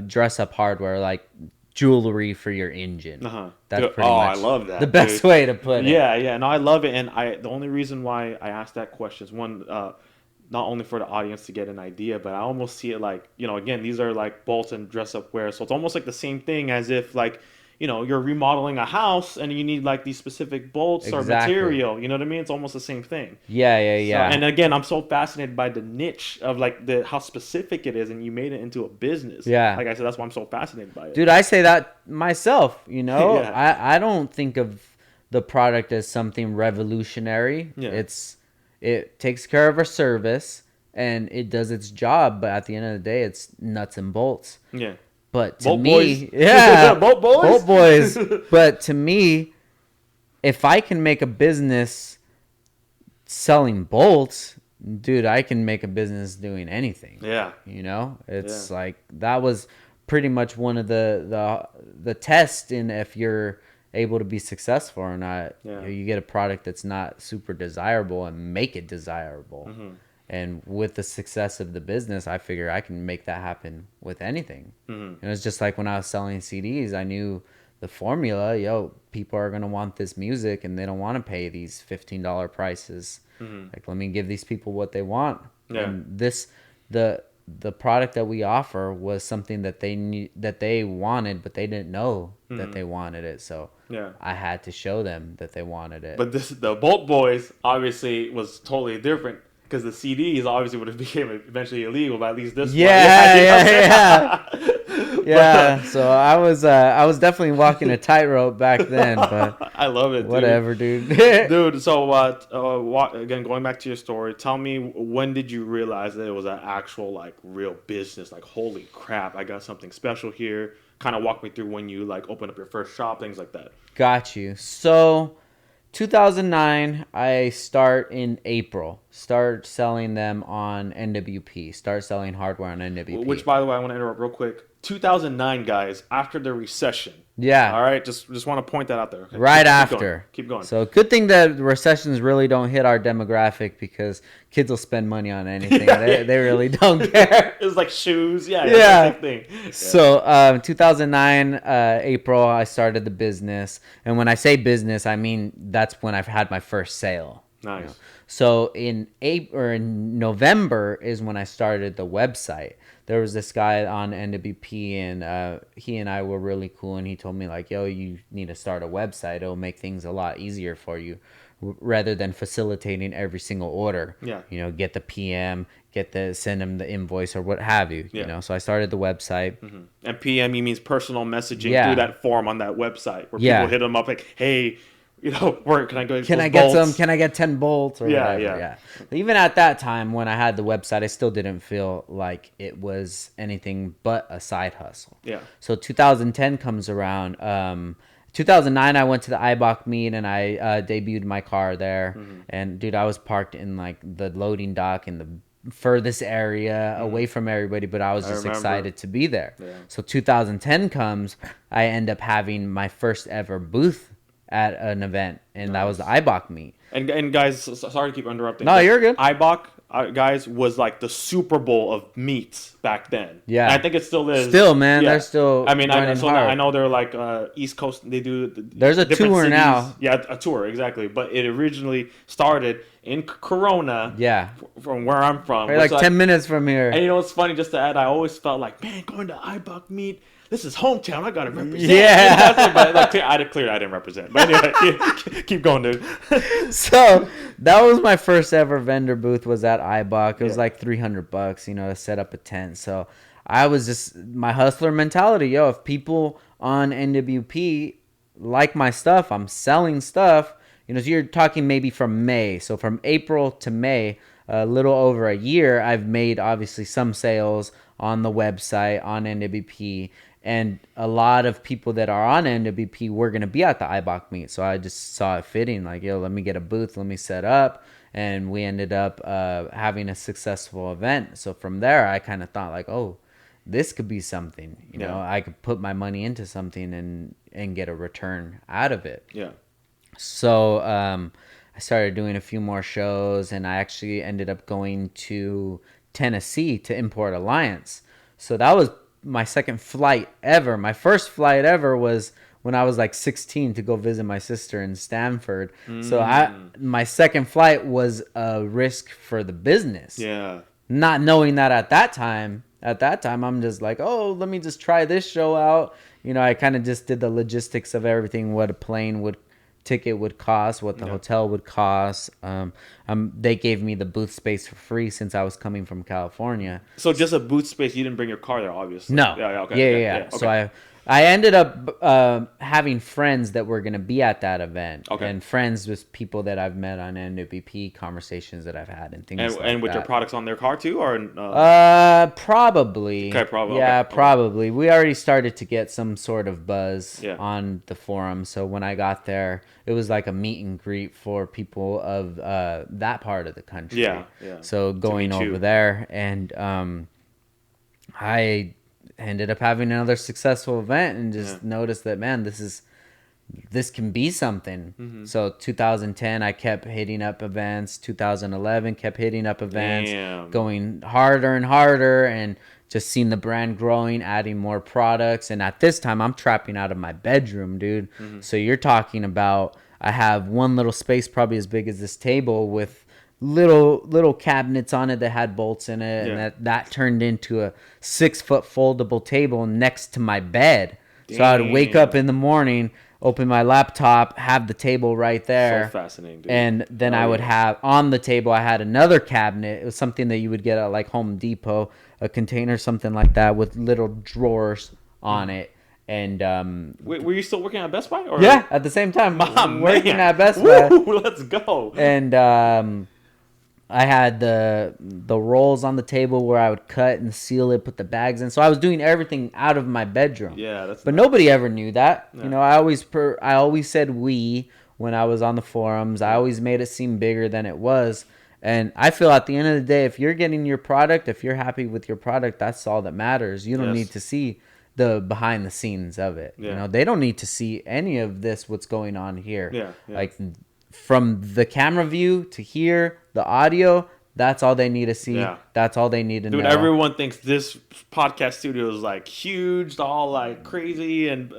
dress up hardware, like jewelry for your engine. That's pretty much I love that. The best way to put it. Yeah, no, I love it. And the only reason why I asked that question is one, not only for the audience to get an idea, but I almost see it like, again, these are like bolts and dress up wear. So it's almost like the same thing as if like, you're remodeling a house and you need like these specific bolts or material. You know what I mean? It's almost the same thing. Yeah. So, and again, I'm so fascinated by the niche of like how specific it is, and you made it into a business. Yeah. Like I said, that's why I'm so fascinated by it. Dude, I say that myself, I don't think of the product as something revolutionary. It takes care of a service and it does its job, but at the end of the day, it's nuts and bolts. Yeah. But to me, bolt boys. But to me, if I can make a business selling bolts, dude, I can make a business doing anything. Yeah. It's like, that was pretty much one of the tests in if you're able to be successful or not. Yeah. You get a product that's not super desirable and make it desirable. Mm-hmm. And with the success of the business, I figure I can make that happen with anything. Mm-hmm. And it's just like when I was selling CDs, I knew the formula. People are gonna want this music, and they don't want to pay these $15 prices. Mm-hmm. Like, let me give these people what they want. Yeah. And the product that we offer was something that they knew, that they wanted, but they didn't know that they wanted it. So Yeah. I had to show them that they wanted it. But the Bolt Boys obviously was totally different because the CDs obviously would have became eventually illegal, but at least this yeah. Yeah, so I was definitely walking a tightrope back then, but I love it, dude. Whatever, dude. Dude, so again, going back to your story, tell me, when did you realize that it was an actual like real business? Like, holy crap, I got something special here. Kind of walk me through when you like opened up your first shop, things like that. Got you. So 2009, I start in April. Start selling them on NWP. Start selling hardware on NWP. Which, by the way, I want to interrupt real quick. 2009, guys, after the recession. Yeah. All right, just want to point that out there. Okay? Right after. Keep going. So good thing that recessions really don't hit our demographic, because kids will spend money on anything. They really don't care. It was like shoes. Yeah. Same thing. Yeah. So 2009 April, I started the business, and when I say business, I mean that's when I've had my first sale. Nice. You know? So in November is when I started the website. There was this guy on NWP, and he and I were really cool, and he told me like, yo, you need to start a website. It'll make things a lot easier for you, rather than facilitating every single order. Yeah. Get the PM, send them the invoice or what have you. Yeah. So I started the website. Mm-hmm. And PM means personal messaging through that form on that website where people hit them up like, hey, where can I go? Can I get some? Can I get 10 bolts? Or whatever? Yeah. Even at that time, when I had the website, I still didn't feel like it was anything but a side hustle. Yeah. So 2010 comes around. 2009, I went to the iBach meet, and I debuted my car there. Mm-hmm. And dude, I was parked in like the loading dock in the furthest area away from everybody, but I was just excited to be there. Yeah. So 2010 comes, I end up having my first ever booth at an event, and that was the iBach meet. And guys, sorry to keep interrupting. No, you're good. iBach, guys, was like the Super Bowl of meets back then. Yeah, and I think it still is. Still, man, they're still. I mean, I know they're like East Coast. They do. There's a tour cities. now. Yeah, a tour, exactly. But it originally started in Corona. Yeah, from where I'm from. Right, like 10 minutes from here. And what's funny? Just to add, I always felt like, man, going to iBach meet. This is hometown. I gotta represent. Yeah, but I didn't represent. But anyway, keep going, dude. So that was my first ever vendor booth. Was at iBach. It was like $300, to set up a tent. So I was just my hustler mentality. Yo, if people on NWP like my stuff, I'm selling stuff. So you're talking maybe from May. So from April to May, a little over a year, I've made obviously some sales on the website on NWP. And a lot of people that are on NWP were going to be at the iBach meet. So I just saw it fitting, like, yo, let me get a booth, let me set up. And we ended up having a successful event. So from there, I kind of thought like, oh, this could be something. I could put my money into something and get a return out of it. Yeah. So I started doing a few more shows, and I actually ended up going to Tennessee to Import Alliance. So that was my second flight ever. My first flight ever was when I was like 16 to go visit my sister in Stanford. So my second flight was a risk for the business. Yeah. Not knowing that at that time, I'm just like, oh, let me just try this show out. I kind of just did the logistics of everything, what a plane ticket would cost, what the hotel would cost. They gave me the booth space for free since I was coming from California. So just a booth space. You didn't bring your car there, obviously. No. Yeah. Okay. Yeah. Okay. So I ended up having friends that were going to be at that event. Okay. And friends with people that I've met on NWP, conversations that I've had and things like that. And with your products on their car too, or? Probably. Okay, probably. Yeah, okay. probably. We already started to get some sort of buzz on the forum. So when I got there, it was like a meet and greet for people of that part of the country. Yeah. So going over there, and I ended up having another successful event and just noticed that, man, this can be something. So 2010, I kept hitting up events. 2011, kept hitting up events, going harder and harder, and just seeing the brand growing, adding more products. And at this time, I'm trapping out of my bedroom, dude. So you're talking about, I have one little space probably as big as this table with little cabinets on it that had bolts in it, and that turned into a 6-foot foldable table next to my bed. Damn. So I would wake up in the morning, open my laptop, have the table right there. So fascinating, dude. And then I would have on the table, I had another cabinet. It was something that you would get at like Home Depot, a container, something like that, with little drawers on it. And were you still working at Best Buy? Or? Yeah, at the same time, working at Best Buy. Woo, let's go. And I had the rolls on the table where I would cut and seal it, put the bags in. So I was doing everything out of my bedroom. Yeah, but nobody ever knew that. Yeah. You know, I always said we when I was on the forums. I always made it seem bigger than it was. And I feel at the end of the day, if you're getting your product, if you're happy with your product, that's all that matters. You don't need to see the behind the scenes of it. Yeah. You know, they don't need to see any of this, what's going on here. Yeah. Like from the camera view to here, the audio, that's all they need to see. Yeah. That's all they need to know. Dude, everyone thinks this podcast studio is like huge, all like crazy, and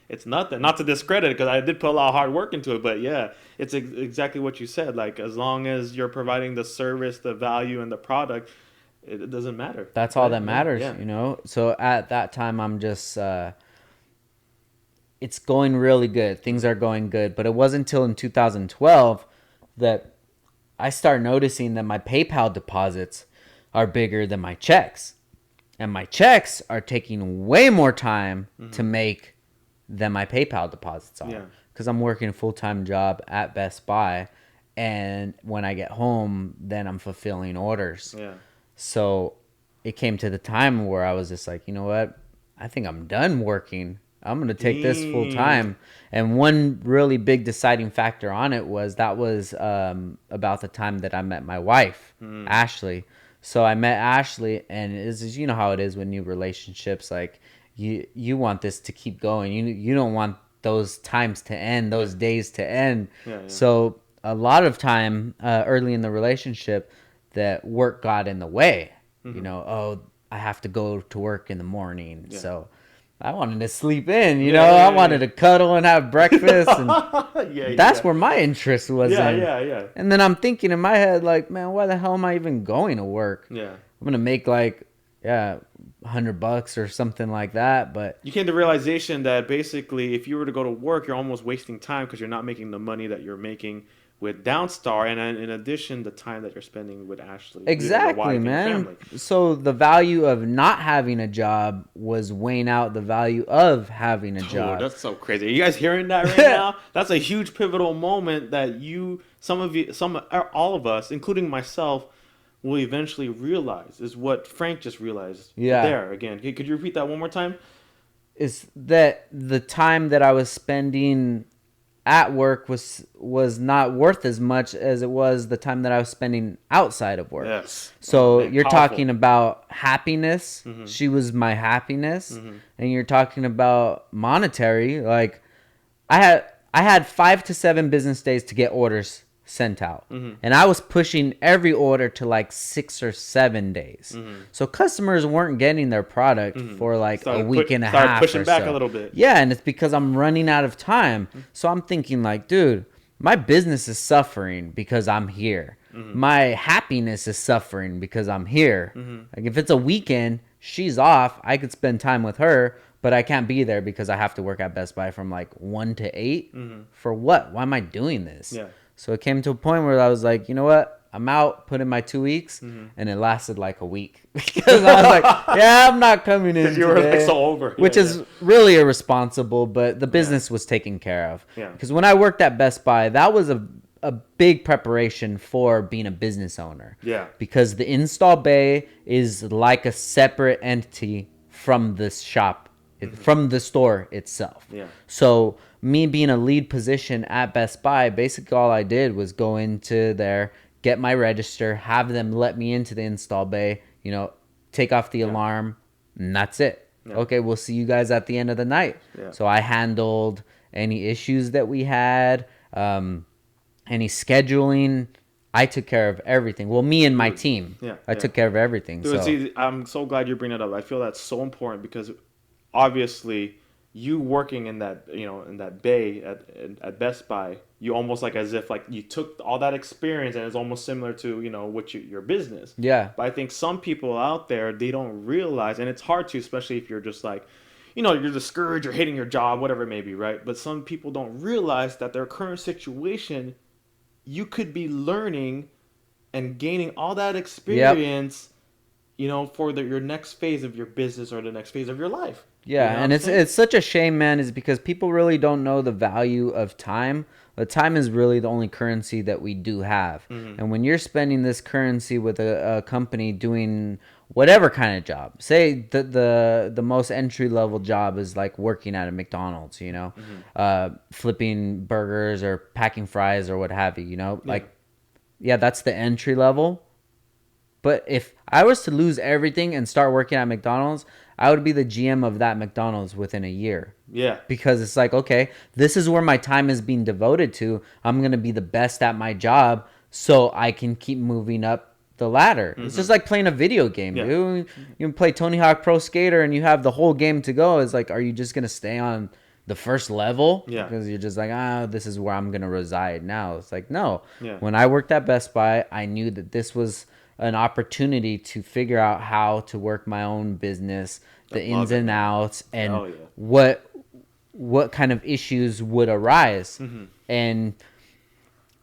it's nothing. Not to discredit it, because I did put a lot of hard work into it, but yeah, it's exactly what you said. Like, as long as you're providing the service, the value, and the product, it doesn't matter. That's all that matters, you know? So at that time, I'm just... it's going really good. Things are going good. But it wasn't until in 2012 that I start noticing that my PayPal deposits are bigger than my checks. And my checks are taking way more time to make than my PayPal deposits are. Yeah. Because I'm working a full-time job at Best Buy. And when I get home, then I'm fulfilling orders. Yeah. So it came to the time where I was just like, you know what? I think I'm done working. I'm going to take this full time. And one really big deciding factor on it was about the time that I met my wife, Ashley. So I met Ashley, and it's, you know how it is with new relationships. Like you want this to keep going. You don't want those times to end, those days to end. Yeah. So a lot of time early in the relationship, that work got in the way. You know, I have to go to work in the morning. Yeah. So I wanted to sleep in, you know. I wanted to cuddle and have breakfast, and that's where my interest was in. Yeah. And then I'm thinking in my head, like, man, why the hell am I even going to work? Yeah. I'm going to make like, $100 or something like that. But you came to the realization that basically if you were to go to work, you're almost wasting time because you're not making the money that you're making with Downstar, and in addition, the time that you're spending with Ashley. Exactly, man. So the value of not having a job was weighing out the value of having a job. That's so crazy. Are you guys hearing that right now? That's a huge pivotal moment that all of us, including myself, will eventually realize, is what Frank just realized. Yeah. There, again. Could you repeat that one more time? Is that the time that I was spending at work was not worth as much as it was the time that I was spending outside of work. Yes. So you're talking about happiness. She was my happiness. And you're talking about monetary. Like I had 5 to 7 business days to get orders sent out. And I was pushing every order to like 6 or 7 days. So customers weren't getting their product for like a week and a half. Started pushing back a little bit. Yeah, and it's because I'm running out of time. So I'm thinking like, dude, my business is suffering because I'm here. My happiness is suffering because I'm here. Like if it's a weekend, she's off, I could spend time with her, but I can't be there because I have to work at Best Buy from like 1 to 8. For what? Why am I doing this? Yeah. So it came to a point where I was like, you know what? I'm out, put in my 2 weeks, and it lasted like a week. Because I was like, I'm not coming in today. You were like so over. Which is really irresponsible, but the business was taken care of. Yeah. Because when I worked at Best Buy, that was a big preparation for being a business owner. Yeah. Because the install bay is like a separate entity from the shop, from the store itself. Yeah. So me being a lead position at Best Buy, basically all I did was go into there, get my register, have them let me into the install bay, take off the alarm, and that's it. Yeah. Okay, we'll see you guys at the end of the night. Yeah. So I handled any issues that we had, any scheduling. I took care of everything. Well, me and my team. Yeah, I took care of everything. Dude, see, I'm so glad you bring that up. I feel that's so important because obviously you working in that, in that bay at Best Buy, you almost like as if like you took all that experience and it's almost similar to, what your business. Yeah. But I think some people out there, they don't realize, and it's hard to, especially if you're just like, you're discouraged, you're hating your job, whatever it may be, right? But some people don't realize that their current situation, you could be learning and gaining all that experience, for your next phase of your business or the next phase of your life. Yeah, and it's such a shame, man, is because people really don't know the value of time. But time is really the only currency that we do have. Mm-hmm. And when you're spending this currency with a company doing whatever kind of job, say the most entry level job is like working at a McDonald's, flipping burgers or packing fries or what have you, that's the entry level. But if I was to lose everything and start working at McDonald's, I would be the GM of that McDonald's within a year. Yeah. Because it's like, okay, this is where my time is being devoted to. I'm going to be the best at my job so I can keep moving up the ladder. Mm-hmm. It's just like playing a video game, dude. You play Tony Hawk Pro Skater and you have the whole game to go. It's like, are you just going to stay on the first level? Yeah. Because you're just like, this is where I'm going to reside now. It's like, no. Yeah. When I worked at Best Buy, I knew that this was an opportunity to figure out how to work my own business, the ins and outs, and what kind of issues would arise. Mm-hmm. And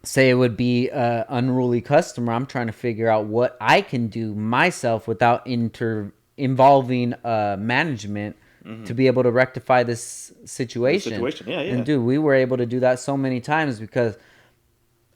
say it would be an unruly customer, I'm trying to figure out what I can do myself without involving management to be able to rectify this situation. Yeah. And dude, we were able to do that so many times because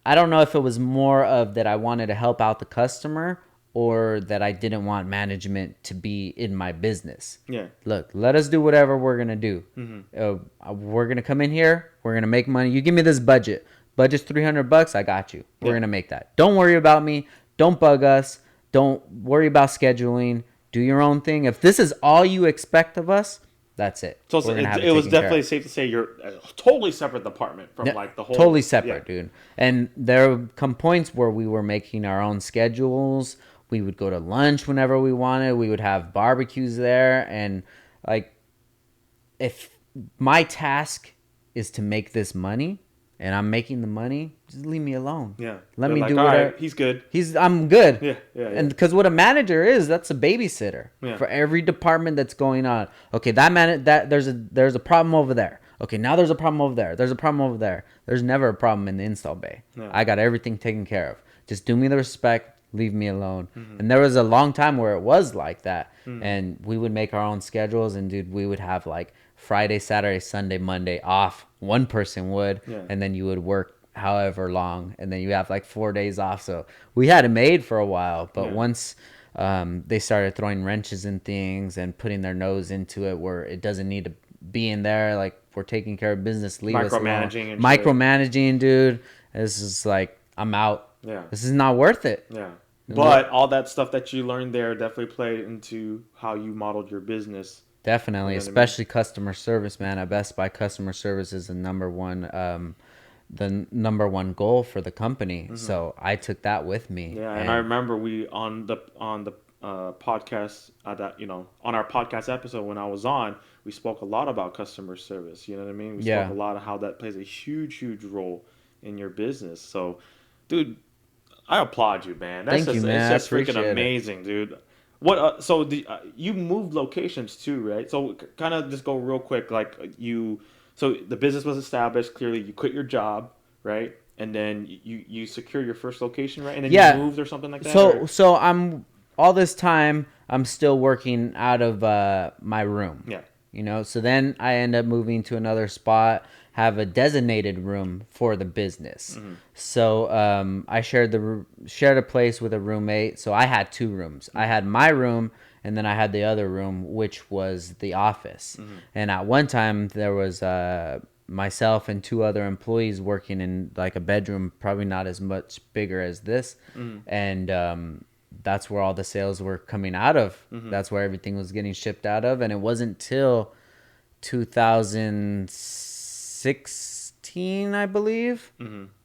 I don't know if it was more of that I wanted to help out the customer or that I didn't want management to be in my business. Yeah. Look, let us do whatever we're going to do. Mm-hmm. We're going to come in here. We're going to make money. You give me this budget. Budget's $300. I got you. We're going to make that. Don't worry about me. Don't bug us. Don't worry about scheduling. Do your own thing. If this is all you expect of us, that's it. So it was definitely safe to say you're a totally separate department from like the whole. Totally separate, dude. And there would come points where we were making our own schedules. We would go to lunch whenever we wanted. We would have barbecues there. And like, if my task is to make this money and I'm making the money, just leave me alone. Yeah. Let me do whatever. Right, he's good. I'm good. Yeah. And because what a manager is, that's a babysitter for every department that's going on. Okay, there's a problem over there. Okay, now there's a problem over there. There's a problem over there. There's never a problem in the install bay. Yeah. I got everything taken care of. Just do me the respect. Leave me alone. Mm-hmm. And there was a long time where it was like that. Mm-hmm. And we would make our own schedules. And dude, we would have like Friday, Saturday, Sunday, Monday off. One person would. Yeah. And then you would work however long. And then you have like 4 days off. So we had it made for a while. But once they started throwing wrenches and things and putting their nose into it where it doesn't need to be in there. Like, we're taking care of business. Leave us alone. Micromanaging, dude. This is like, I'm out. Yeah. This is not worth it. Yeah. But all that stuff that you learned there definitely played into how you modeled your business. Definitely, especially customer service, man. At Best Buy, customer service is the number one goal for the company. Mm-hmm. So I took that with me. Yeah, and I remember we on the podcast on our podcast episode when I was on, we spoke a lot about customer service. You know what I mean? We spoke a lot of how that plays a huge role in your business. So, dude, I applaud you, man. Thank you, man. It's just freaking amazing, dude. What? You moved locations too, right? So kind of just go real quick. Like so the business was established. Clearly, you quit your job, right? And then you secure your first location, right? And then you moved or something like that. So I'm all this time I'm still working out of my room. Yeah. So then I end up moving to another spot. Have a designated room for the business. Mm-hmm. So I shared a place with a roommate. So I had 2 rooms. I had my room, and then I had the other room, which was the office. Mm-hmm. And at one time, there was myself and 2 other employees working in like a bedroom, probably not as much bigger as this. Mm-hmm. And that's where all the sales were coming out of. Mm-hmm. That's where everything was getting shipped out of. And it wasn't till 2016, I believe,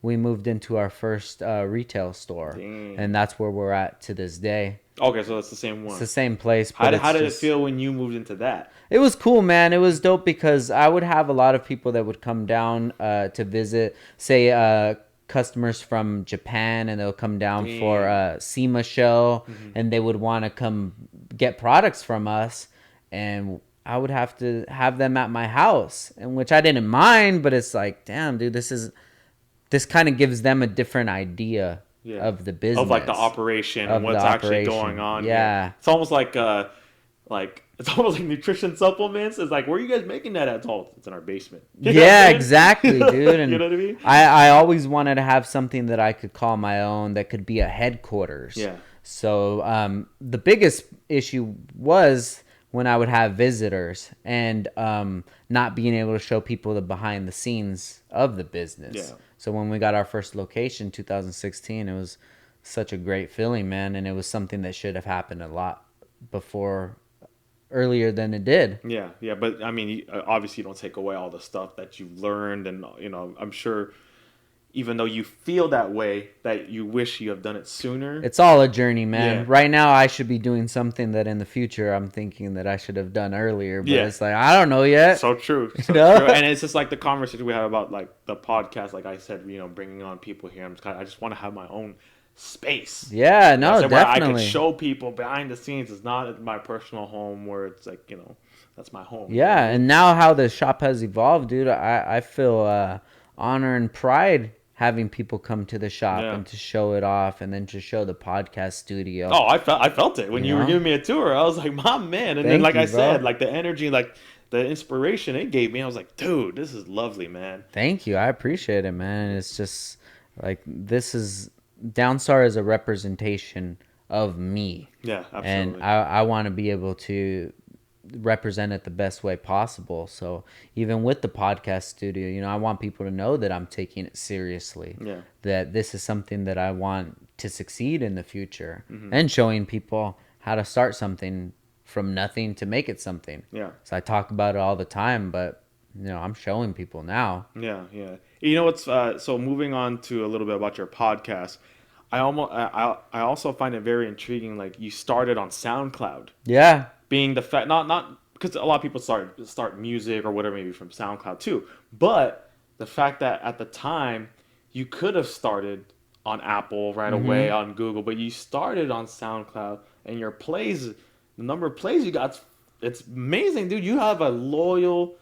we moved into our first retail store. Dang. And that's where we're at to this day. Okay, so it's the same one. It's the same place. How did it feel when you moved into that? It was cool, man. It was dope because I would have a lot of people that would come down to visit, say customers from Japan, and they'll come down for a SEMA show, and they would want to come get products from us, and I would have to have them at my house, and which I didn't mind, but it's like, damn, dude, this kind of gives them a different idea of the business, of like the operation and what's actually going on. Yeah, it's almost like it's almost like nutrition supplements. It's like, where are you guys making that at? It's in our basement. Yeah, exactly, dude. And you know what I mean? I always wanted to have something that I could call my own, that could be a headquarters. Yeah. So the biggest issue was when I would have visitors and not being able to show people the behind the scenes of the business. Yeah. So when we got our first location, 2016, it was such a great feeling, man. And it was something that should have happened a lot earlier than it did. Yeah. But I mean, obviously you don't take away all the stuff that you've learned. And, I'm sure even though you feel that way, that you wish you have done it sooner. It's all a journey, man. Yeah. Right now, I should be doing something that in the future I'm thinking that I should have done earlier. But it's like, I don't know yet. So true. So know? true. And it's just like the conversation we had about like the podcast. Like I said, bringing on people here. I just want to have my own space. Yeah, no, definitely. Where I can definitely. show people behind the scenes. It's not my personal home where it's like, that's my home. Yeah, and now how the shop has evolved, dude, I feel honor and pride having people come to the shop and to show it off, and then to show the podcast studio. Oh, I felt it when you were giving me a tour. I was like, my man. And then, like I said, like the energy, like the inspiration it gave me, I was like, dude, this is lovely, man. Thank you. I appreciate it, man. It's just like, Downstar is a representation of me. Yeah, absolutely. And I want to be able to represent it the best way possible. So even with the podcast studio, I want people to know that I'm taking it seriously. Yeah. That this is something that I want to succeed in the future, and showing people how to start something from nothing to make it something. Yeah. So I talk about it all the time, but I'm showing people now. Yeah. You know what's so moving on to a little bit about your podcast. I also find it very intriguing. Like, you started on SoundCloud. Yeah. Being the fact, not because a lot of people start music or whatever, maybe from SoundCloud too, but the fact that at the time you could have started on Apple right away, on Google, but you started on SoundCloud, and the number of plays you got, it's amazing, dude. You have loyal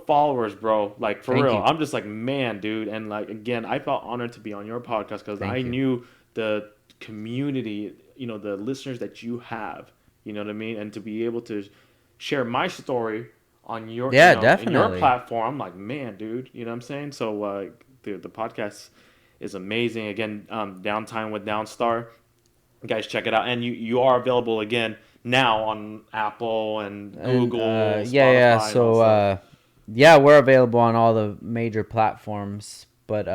followers, bro. Like, for real. I'm just like, man, dude. And like, again, I felt honored to be on your podcast because I knew the community, the listeners that you have. You know what I mean? And to be able to share my story on your definitely. in your platform, I'm like, man, dude. You know what I'm saying? So the podcast is amazing. Again, Downtime with Downstar. You guys, check it out. And you are available again now on Apple and Google. Spotify, So we're available on all the major platforms. But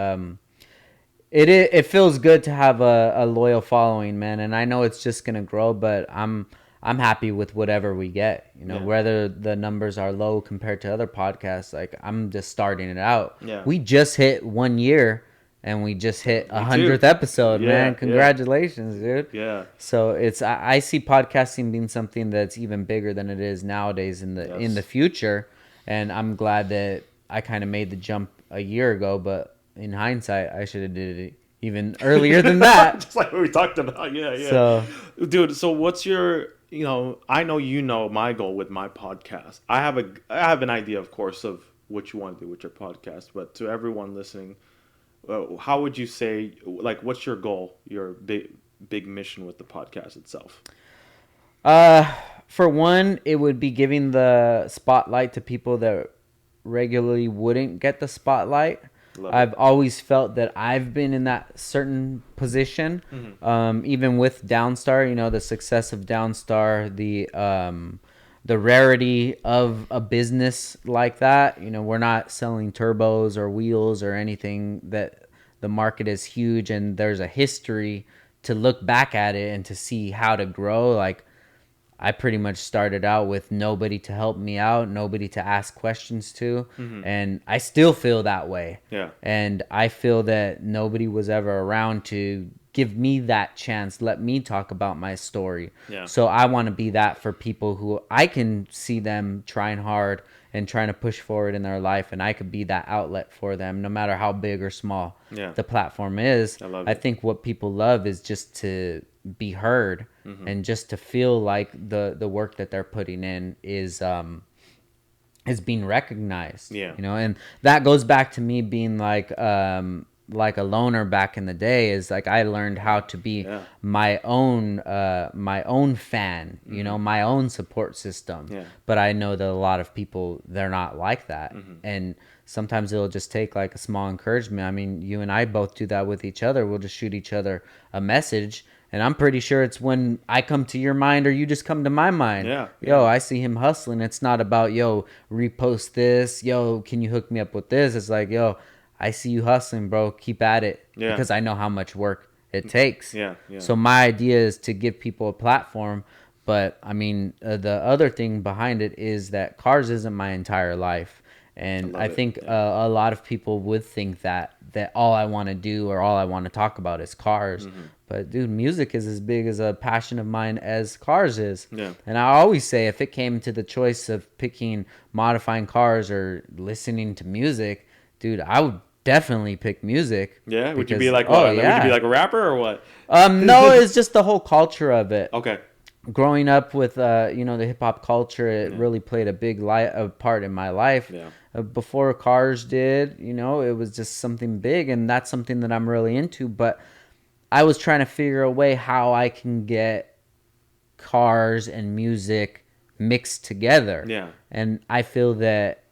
it feels good to have a loyal following, man. And I know it's just gonna grow, but I'm happy with whatever we get, whether the numbers are low compared to other podcasts. Like, I'm just starting it out. Yeah. We just hit 1 year, and we just hit 100th episode, man. Congratulations, dude. Yeah. So I see podcasting being something that's even bigger than it is nowadays in the future. And I'm glad that I kind of made the jump a year ago, but in hindsight, I should have did it even earlier than that. Just like what we talked about. Yeah. So, dude, so what's your, I know my goal with my podcast. I have an idea, of course, of what you want to do with your podcast, but to everyone listening, how would you say, like, what's your goal, your big mission with the podcast itself? For one, it would be giving the spotlight to people that regularly wouldn't get the spotlight. I've always felt that I've been in that certain position. Even with Downstar, the success of Downstar, the rarity of a business like that. We're not selling turbos or wheels or anything that the market is huge and there's a history to look back at it and to see how to grow, like I pretty much started out with nobody to help me out, nobody to ask questions to. And I still feel that way. Yeah. And I feel that nobody was ever around to give me that chance, let me talk about my story. Yeah. So I want to be that for people who I can see them trying hard and trying to push forward in their life, and I could be that outlet for them, no matter how big or small the platform is. I think what people love is just to be heard and just to feel like the work that they're putting in is being recognized. Yeah. You know, and that goes back to me being like a loner back in the day. Is like I learned how to be my own fan, you know, my own support system. But I know that a lot of people, they're not like that. And sometimes it'll just take like a small encouragement. I mean, you and I both do that with each other. We'll just shoot each other a message, and I'm pretty sure it's when I come to your mind or you just come to my mind. Yo, I see him hustling. It's not about, yo, repost this. Yo, can you hook me up with this? It's like, yo, I see you hustling, bro. Keep at it. Because I know how much work it takes. So my idea is to give people a platform. But I mean, the other thing behind it is that cars isn't my entire life. And I think a lot of people would think that all I want to do or all I want to talk about is cars. But dude, music is as big as a passion of mine as cars is. And I always say, if it came to the choice of picking modifying cars or listening to music, dude, I would definitely pick music. Yeah? Would you be like, what? Would you be like a rapper or what? No, it's just the whole culture of it. Okay. Growing up with, you know, the hip hop culture, it really played a big part in my life. Before cars did, you know, it was just something big, and that's something that I'm really into. But I was trying to figure a way how I can get cars and music mixed together. And I feel that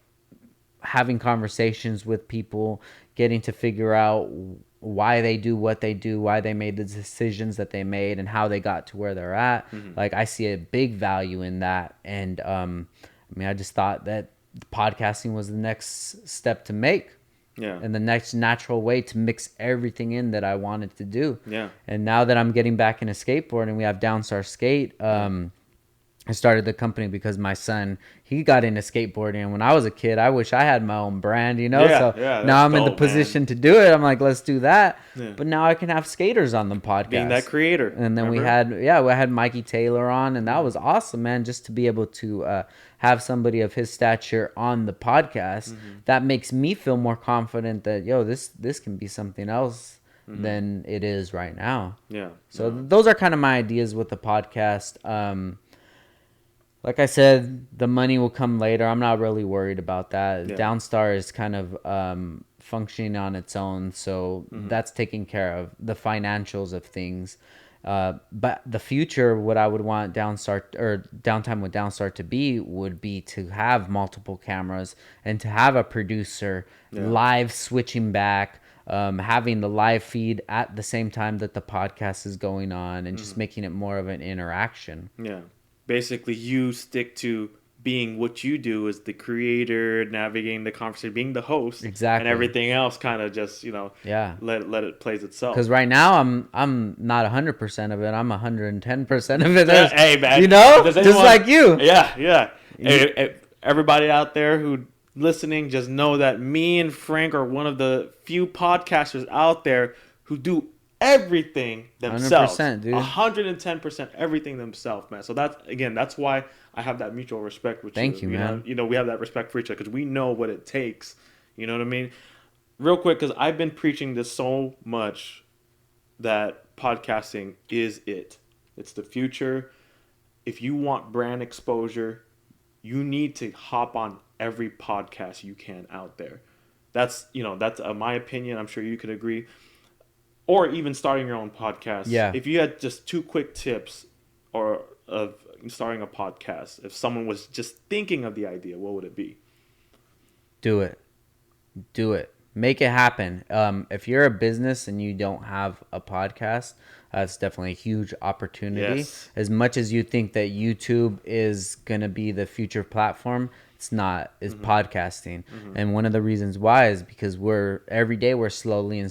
having conversations with people, getting to figure out why they do what they do, why they made the decisions that they made, and how they got to where they're at. Like, I see a big value in that. And I mean, I just thought that podcasting was the next step to make. And the next natural way to mix everything in that I wanted to do. And now that I'm getting back into skateboarding, we have Downstar Skate. I started the company because my son, he got into skateboarding. And when I was a kid, I wish I had my own brand, you know? Now I'm in the position to do it. I'm like, let's do that. But now I can have skaters on the podcast. Being that creator. And then we had Mikey Taylor on, and that was awesome, man, just to be able to have somebody of his stature on the podcast. That makes me feel more confident that, yo, this can be something else than it is right now. So those are kind of my ideas with the podcast. Like I said, the money will come later. I'm not really worried about that. Downstar is kind of functioning on its own, so that's taking care of the financials of things. But the future, what I would want Downstar or Downtime with Downstar to be would be to have multiple cameras and to have a producer live switching back, having the live feed at the same time that the podcast is going on, and just making it more of an interaction. Basically, you stick to being what you do as the creator, navigating the conversation, being the host, and everything else kind of just, you know, let it plays itself. Because right now I'm not 100% of it. I'm 110% of it. Hey man, you know, just like you. Hey, everybody out there who listening, just know that me and Frank are one of the few podcasters out there who do everything themselves. 100%, dude. 110% everything themselves, man. So that's why I have that mutual respect with you. Thank you, man. You know, we have that respect for each other because we know what it takes. You know what I mean? Real quick, because I've been preaching this so much that podcasting is it. It's the future. If you want brand exposure, you need to hop on every podcast you can out there. That's my opinion. I'm sure you could agree. Or even starting your own podcast. If you had just 2 quick tips of starting a podcast, if someone was just thinking of the idea, what would it be? Do it. Make it happen. If you're a business and you don't have a podcast, that's definitely a huge opportunity. As much as you think that YouTube is going to be the future platform, it's not. It's podcasting. And one of the reasons why is because every day we're slowly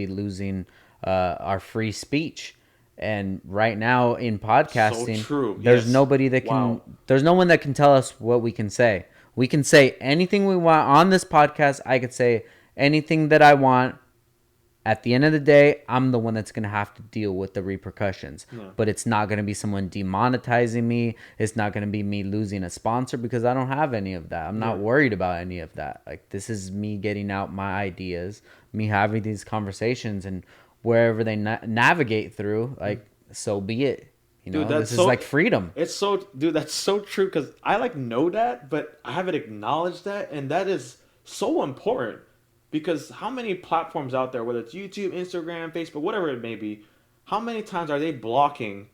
losing our free speech. And right now in podcasting, So true. there's Yes. nobody that can, there's no one that can tell us what we can say. We can say anything we want on this podcast. I could say anything that I want. At the end of the day, I'm the one that's going to have to deal with the repercussions. Yeah. But it's not going to be someone demonetizing me. It's not going to be me losing a sponsor because I don't have any of that. I'm not worried about any of that. Like, this is me getting out my ideas, me having these conversations, and wherever they navigate through, like, so be it. You know, dude, this is like freedom. It's so, dude, that's so true, because I like know that, but I haven't acknowledged that, and that is so important. Because how many platforms out there, whether it's YouTube, Instagram, Facebook, whatever it may be, how many times are they blocking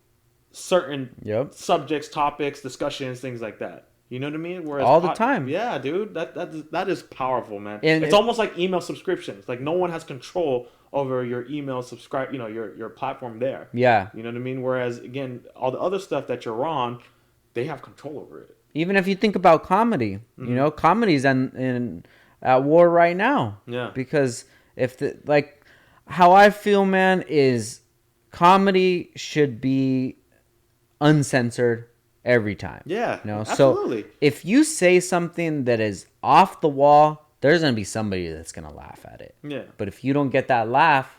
certain subjects, topics, discussions, things like that? You know what I mean? Whereas all the time. Yeah, dude, that is powerful, man. And it's almost like email subscriptions. Like, no one has control over your email subscribe, your platform there. Yeah. You know what I mean? Whereas, again, all the other stuff that you're on, they have control over it. Even if you think about comedy, you know, comedy's in at war right now. Yeah. Because how I feel, man, is comedy should be uncensored every time. Yeah. You know, absolutely. So if you say something that is off the wall, there's going to be somebody that's going to laugh at it. Yeah. But if you don't get that laugh,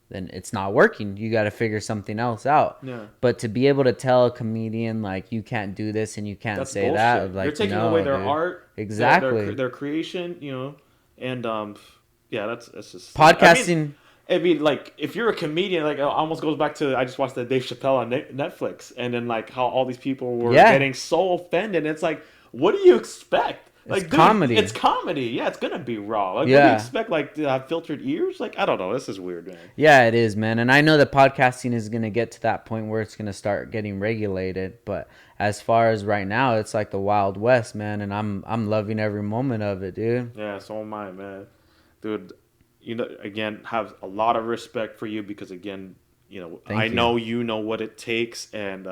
then it's not working. You got to figure something else out. Yeah. But to be able to tell a comedian, like, you can't do this and you can't that's say bullshit. Like, you're taking away their art, exactly, their creation, you know, and that's just podcasting. I mean, like, if you're a comedian, like, it almost goes back to, I just watched the Dave Chappelle on Netflix, and then, like, how all these people were getting so offended. It's like, what do you expect? Like, it's comedy. It's comedy. Yeah, it's gonna be raw. Like, what do you expect? Like, to have filtered ears? Like, I don't know. This is weird, man. Yeah, it is, man. And I know that podcasting is gonna get to that point where it's gonna start getting regulated. But as far as right now, it's like the Wild West, man. And I'm loving every moment of it, dude. Yeah, so am I, man. Dude, you know, again, have a lot of respect for you because, again, you know, I know you know what it takes, and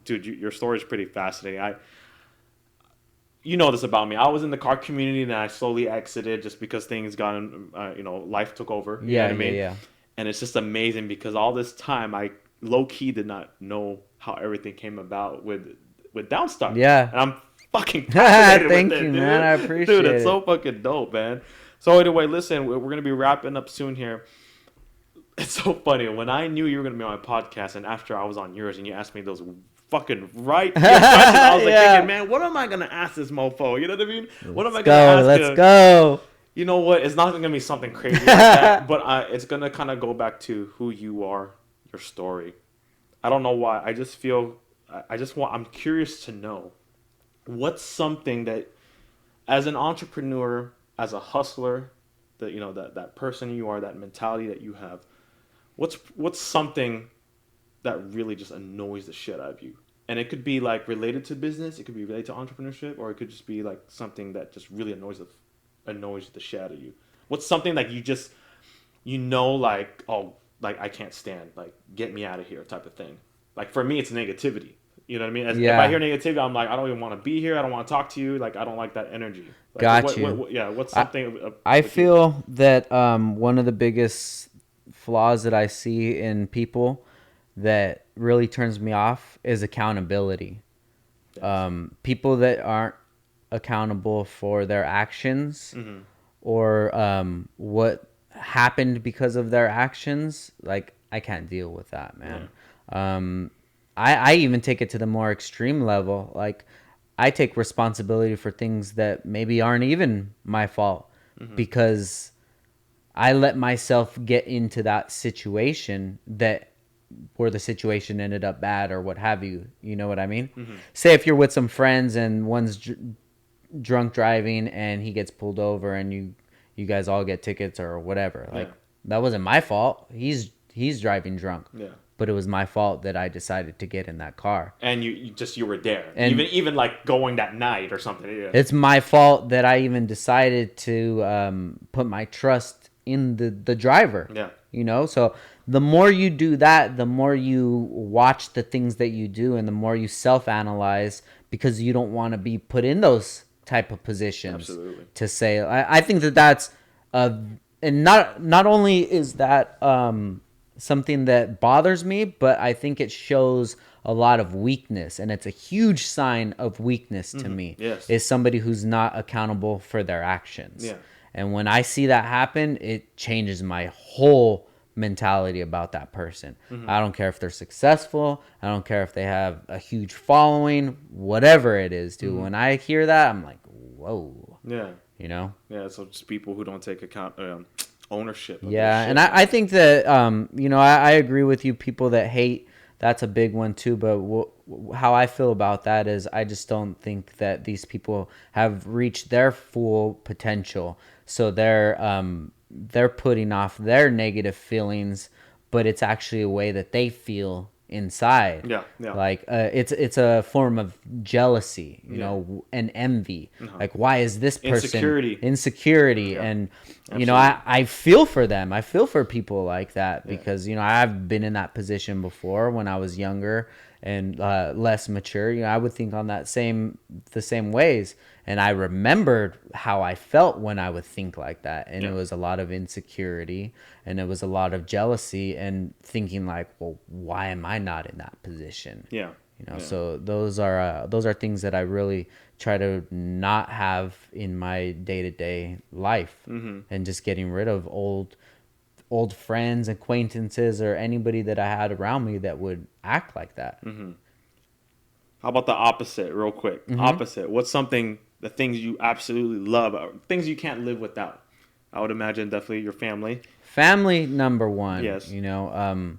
dude, your story is pretty fascinating. You know this about me. I was in the car community, and I slowly exited just because things got, life took over. You know what I mean? Yeah. And it's just amazing because all this time, I low-key did not know how everything came about with Downstar. Yeah. And I'm fucking fascinated Thank with it, you, dude. man. I appreciate it. Dude, it's so fucking dope, man. So anyway, listen, we're going to be wrapping up soon here. It's so funny. When I knew you were going to be on my podcast, and after I was on yours, and you asked me those fucking questions, I was like thinking, man, what am I going to ask this mofo? You know what I mean? What am I going to ask him? Let's go. You know what? It's not going to be something crazy like that, but it's going to kind of go back to who you are, your story. I don't know why. I just feel, I'm curious to know what's something that, as an entrepreneur, as a hustler, that person you are, that mentality that you have, what's something that really just annoys the shit out of you? And it could be like related to business, it could be related to entrepreneurship, or it could just be like something that just really annoys the shit out of you. What's something like like, oh, like, I can't stand, like, get me out of here type of thing. Like, for me, it's negativity. You know what I mean? If I hear negativity, I'm like, I don't even want to be here. I don't want to talk to you. Like, I don't like that energy. Like, Got you. What's something? I feel that one of the biggest flaws that I see in people that really turns me off is accountability. Yes. People that aren't accountable for their actions or what happened because of their actions, like, I can't deal with that, man. Yeah. I even take it to the more extreme level. Like, I take responsibility for things that maybe aren't even my fault because I let myself get into that situation where the situation ended up bad or what have you. You know what I mean? Say if you're with some friends and one's drunk driving and he gets pulled over and you guys all get tickets or whatever. Like, that wasn't my fault. He's driving drunk. Yeah. But it was my fault that I decided to get in that car. And you were there. And even like going that night or something. Yeah. It's my fault that I even decided to put my trust in the driver. Yeah. You know, so the more you do that, the more you watch the things that you do and the more you self-analyze because you don't want to be put in those type of positions. Absolutely. To say, I think that's and not only is that something that bothers me, but I think it shows a lot of weakness, and it's a huge sign of weakness to me. Yes. Is somebody who's not accountable for their actions. Yeah. And when I see that happen, it changes my whole mentality about that person. I don't care if they're successful. I don't care if they have a huge following, whatever it is, dude. When I hear that, I'm like, whoa. Yeah. You know? Yeah, so just people who don't take account ownership of Yeah, their shit. and I think that, I agree with you. People that hate, that's a big one too. But how I feel about that is I just don't think that these people have reached their full potential. So they're putting off their negative feelings, but it's actually a way that they feel inside. Yeah. Like it's a form of jealousy, you know, and envy. Like, why is this person insecurity? And you know, I feel for them. I feel for people like that because you know, I've been in that position before when I was younger and less mature. You know, I would think on the same ways. And I remembered how I felt when I would think like that. And it was a lot of insecurity and it was a lot of jealousy and thinking like, well, why am I not in that position? Yeah. You know, so those are things that I really try to not have in my day-to-day life, and just getting rid of old friends, acquaintances, or anybody that I had around me that would act like that. How about the opposite, real quick? Opposite. What's the things you absolutely love, or things you can't live without? I would imagine definitely your family. Family, number one. Yes. You know,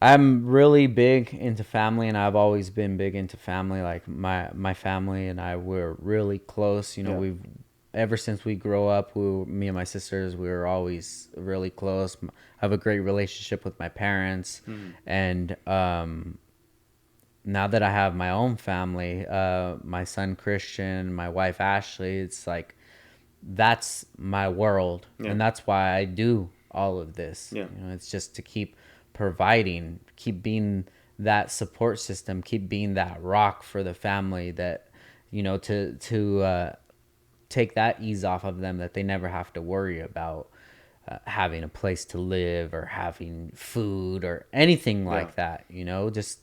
I'm really big into family, and I've always been big into family. Like my family and I were really close. You know, we've ever since we grow up, me and my sisters, we were always really close. I have a great relationship with my parents, and now that I have my own family, my son Christian, my wife Ashley, it's like that's my world, and that's why I do all of this. You know, it's just to keep providing, keep being that support system, keep being that rock for the family, that you know, to take that ease off of them, that they never have to worry about having a place to live or having food or anything like that. You know, just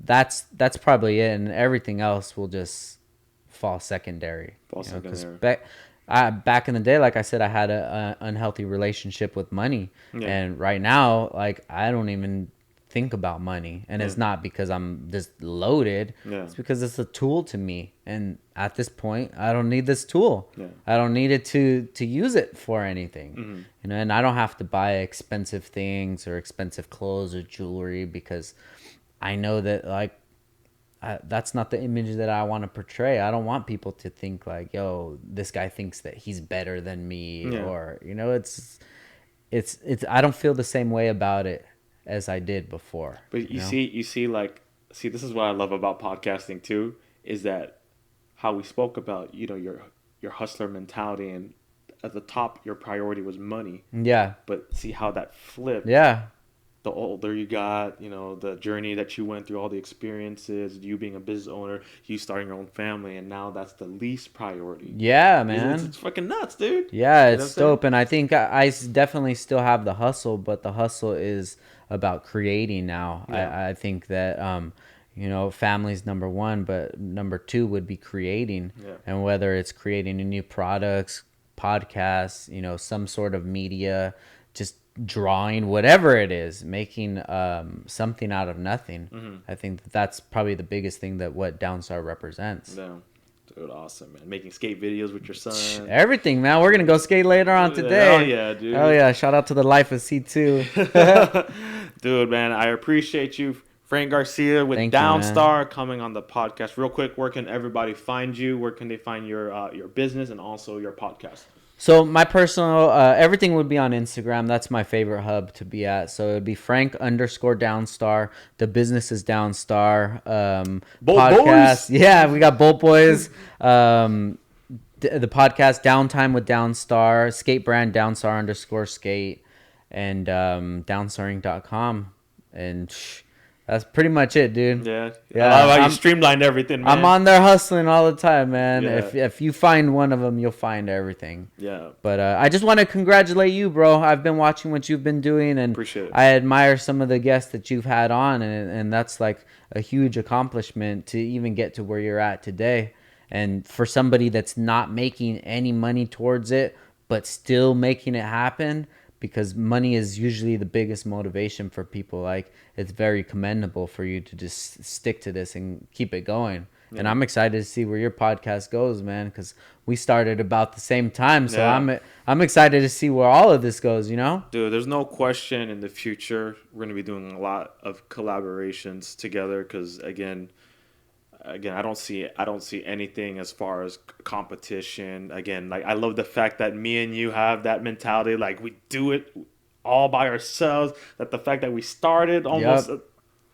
that's probably it, and everything else will just fall secondary. Back in the day, like I said, I had a unhealthy relationship with money, and right now, like, I don't even think about money, and it's not because I'm just loaded. It's because it's a tool to me, and at this point, I don't need this tool. I don't need it to use it for anything. You know, and I don't have to buy expensive things or expensive clothes or jewelry, because I know that, like, that's not the image that I want to portray. I don't want people to think like, yo, this guy thinks that he's better than me, or, you know, it's I don't feel the same way about it as I did before. But you see, this is what I love about podcasting too, is that how we spoke about, you know, your hustler mentality, and at the top, your priority was money. Yeah. But see how that flipped. Yeah. The older you got, you know, the journey that you went through, all the experiences, you being a business owner, you starting your own family, and now that's the least priority. Yeah, man. It's fucking nuts, dude. Yeah, it's dope. And I think I definitely still have the hustle, but the hustle is about creating now. I think that, you know, family's number one, but number two would be creating. And whether it's creating new products, podcasts, you know, some sort of media, just drawing, whatever it is, making something out of nothing. I think that's probably the biggest thing that what Downstar represents. Yeah. Dude, awesome, man. Making skate videos with your son. Everything, man. We're going to go skate later on today. Hell yeah, dude. Hell yeah. Shout out to the life of C2. Dude, man, I appreciate you. Frank Garcia with Downstar coming on the podcast. Real quick, where can everybody find you? Where can they find your business and also your podcast? So my personal, everything would be on Instagram. That's my favorite hub to be at. So it would be Frank_Downstar. The business is Downstar. Podcast. Boys. Yeah, we got Bolt Boys. The podcast, Downtime with Downstar. Skate brand, Downstar_skate. And downstaring.com. And That's pretty much it, dude. Yeah. I love how you streamlined everything, man. I'm on there hustling all the time, man. Yeah. If you find one of them, you'll find everything. Yeah. But I just want to congratulate you, bro. I've been watching what you've been doing, and appreciate it. I admire some of the guests that you've had on, and that's like a huge accomplishment to even get to where you're at today. And for somebody that's not making any money towards it, but still making it happen, because money is usually the biggest motivation for people. Like, it's very commendable for you to just stick to this and keep it going. Yeah. And I'm excited to see where your podcast goes, man, because we started about the same time. So I'm excited to see where all of this goes, you know? Dude, there's no question in the future we're going to be doing a lot of collaborations together because, again, I don't see anything as far as competition. Again, like, I love the fact that me and you have that mentality, like we do it all by ourselves. That the fact that we started almost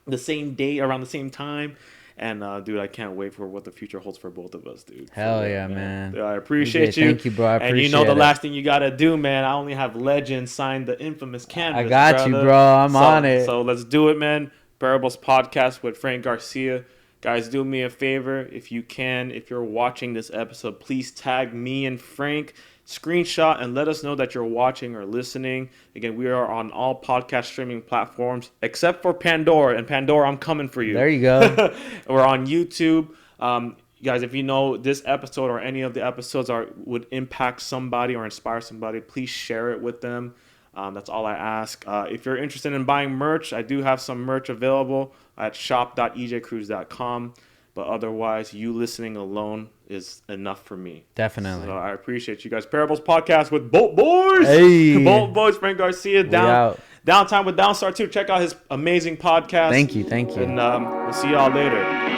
the same day, around the same time, and dude, I can't wait for what the future holds for both of us, dude. Hell yeah, man. Dude, I appreciate you. Thank you, bro. I appreciate it. And you know the last thing you gotta do, man. I only have Legend sign the infamous canvas. I got you, bro. I'm on it. So let's do it, man. Parables Podcast with Frank Garcia. Guys, do me a favor, if you can, if you're watching this episode, please tag me and Frank, screenshot, and let us know that you're watching or listening. Again, we are on all podcast streaming platforms, except for Pandora. And Pandora, I'm coming for you. There you go. We're on YouTube. Guys, if you know this episode or any of the episodes would impact somebody or inspire somebody, please share it with them. That's all I ask. If you're interested in buying merch, I do have some merch available at shop.ejcruise.com. But otherwise, you listening alone is enough for me. Definitely. So I appreciate you guys. Parables Podcast with Bolt Boys. Hey. Bolt Boys, Frank Garcia. Downtime with Downstar too. Check out his amazing podcast. Thank you. And we'll see y'all later.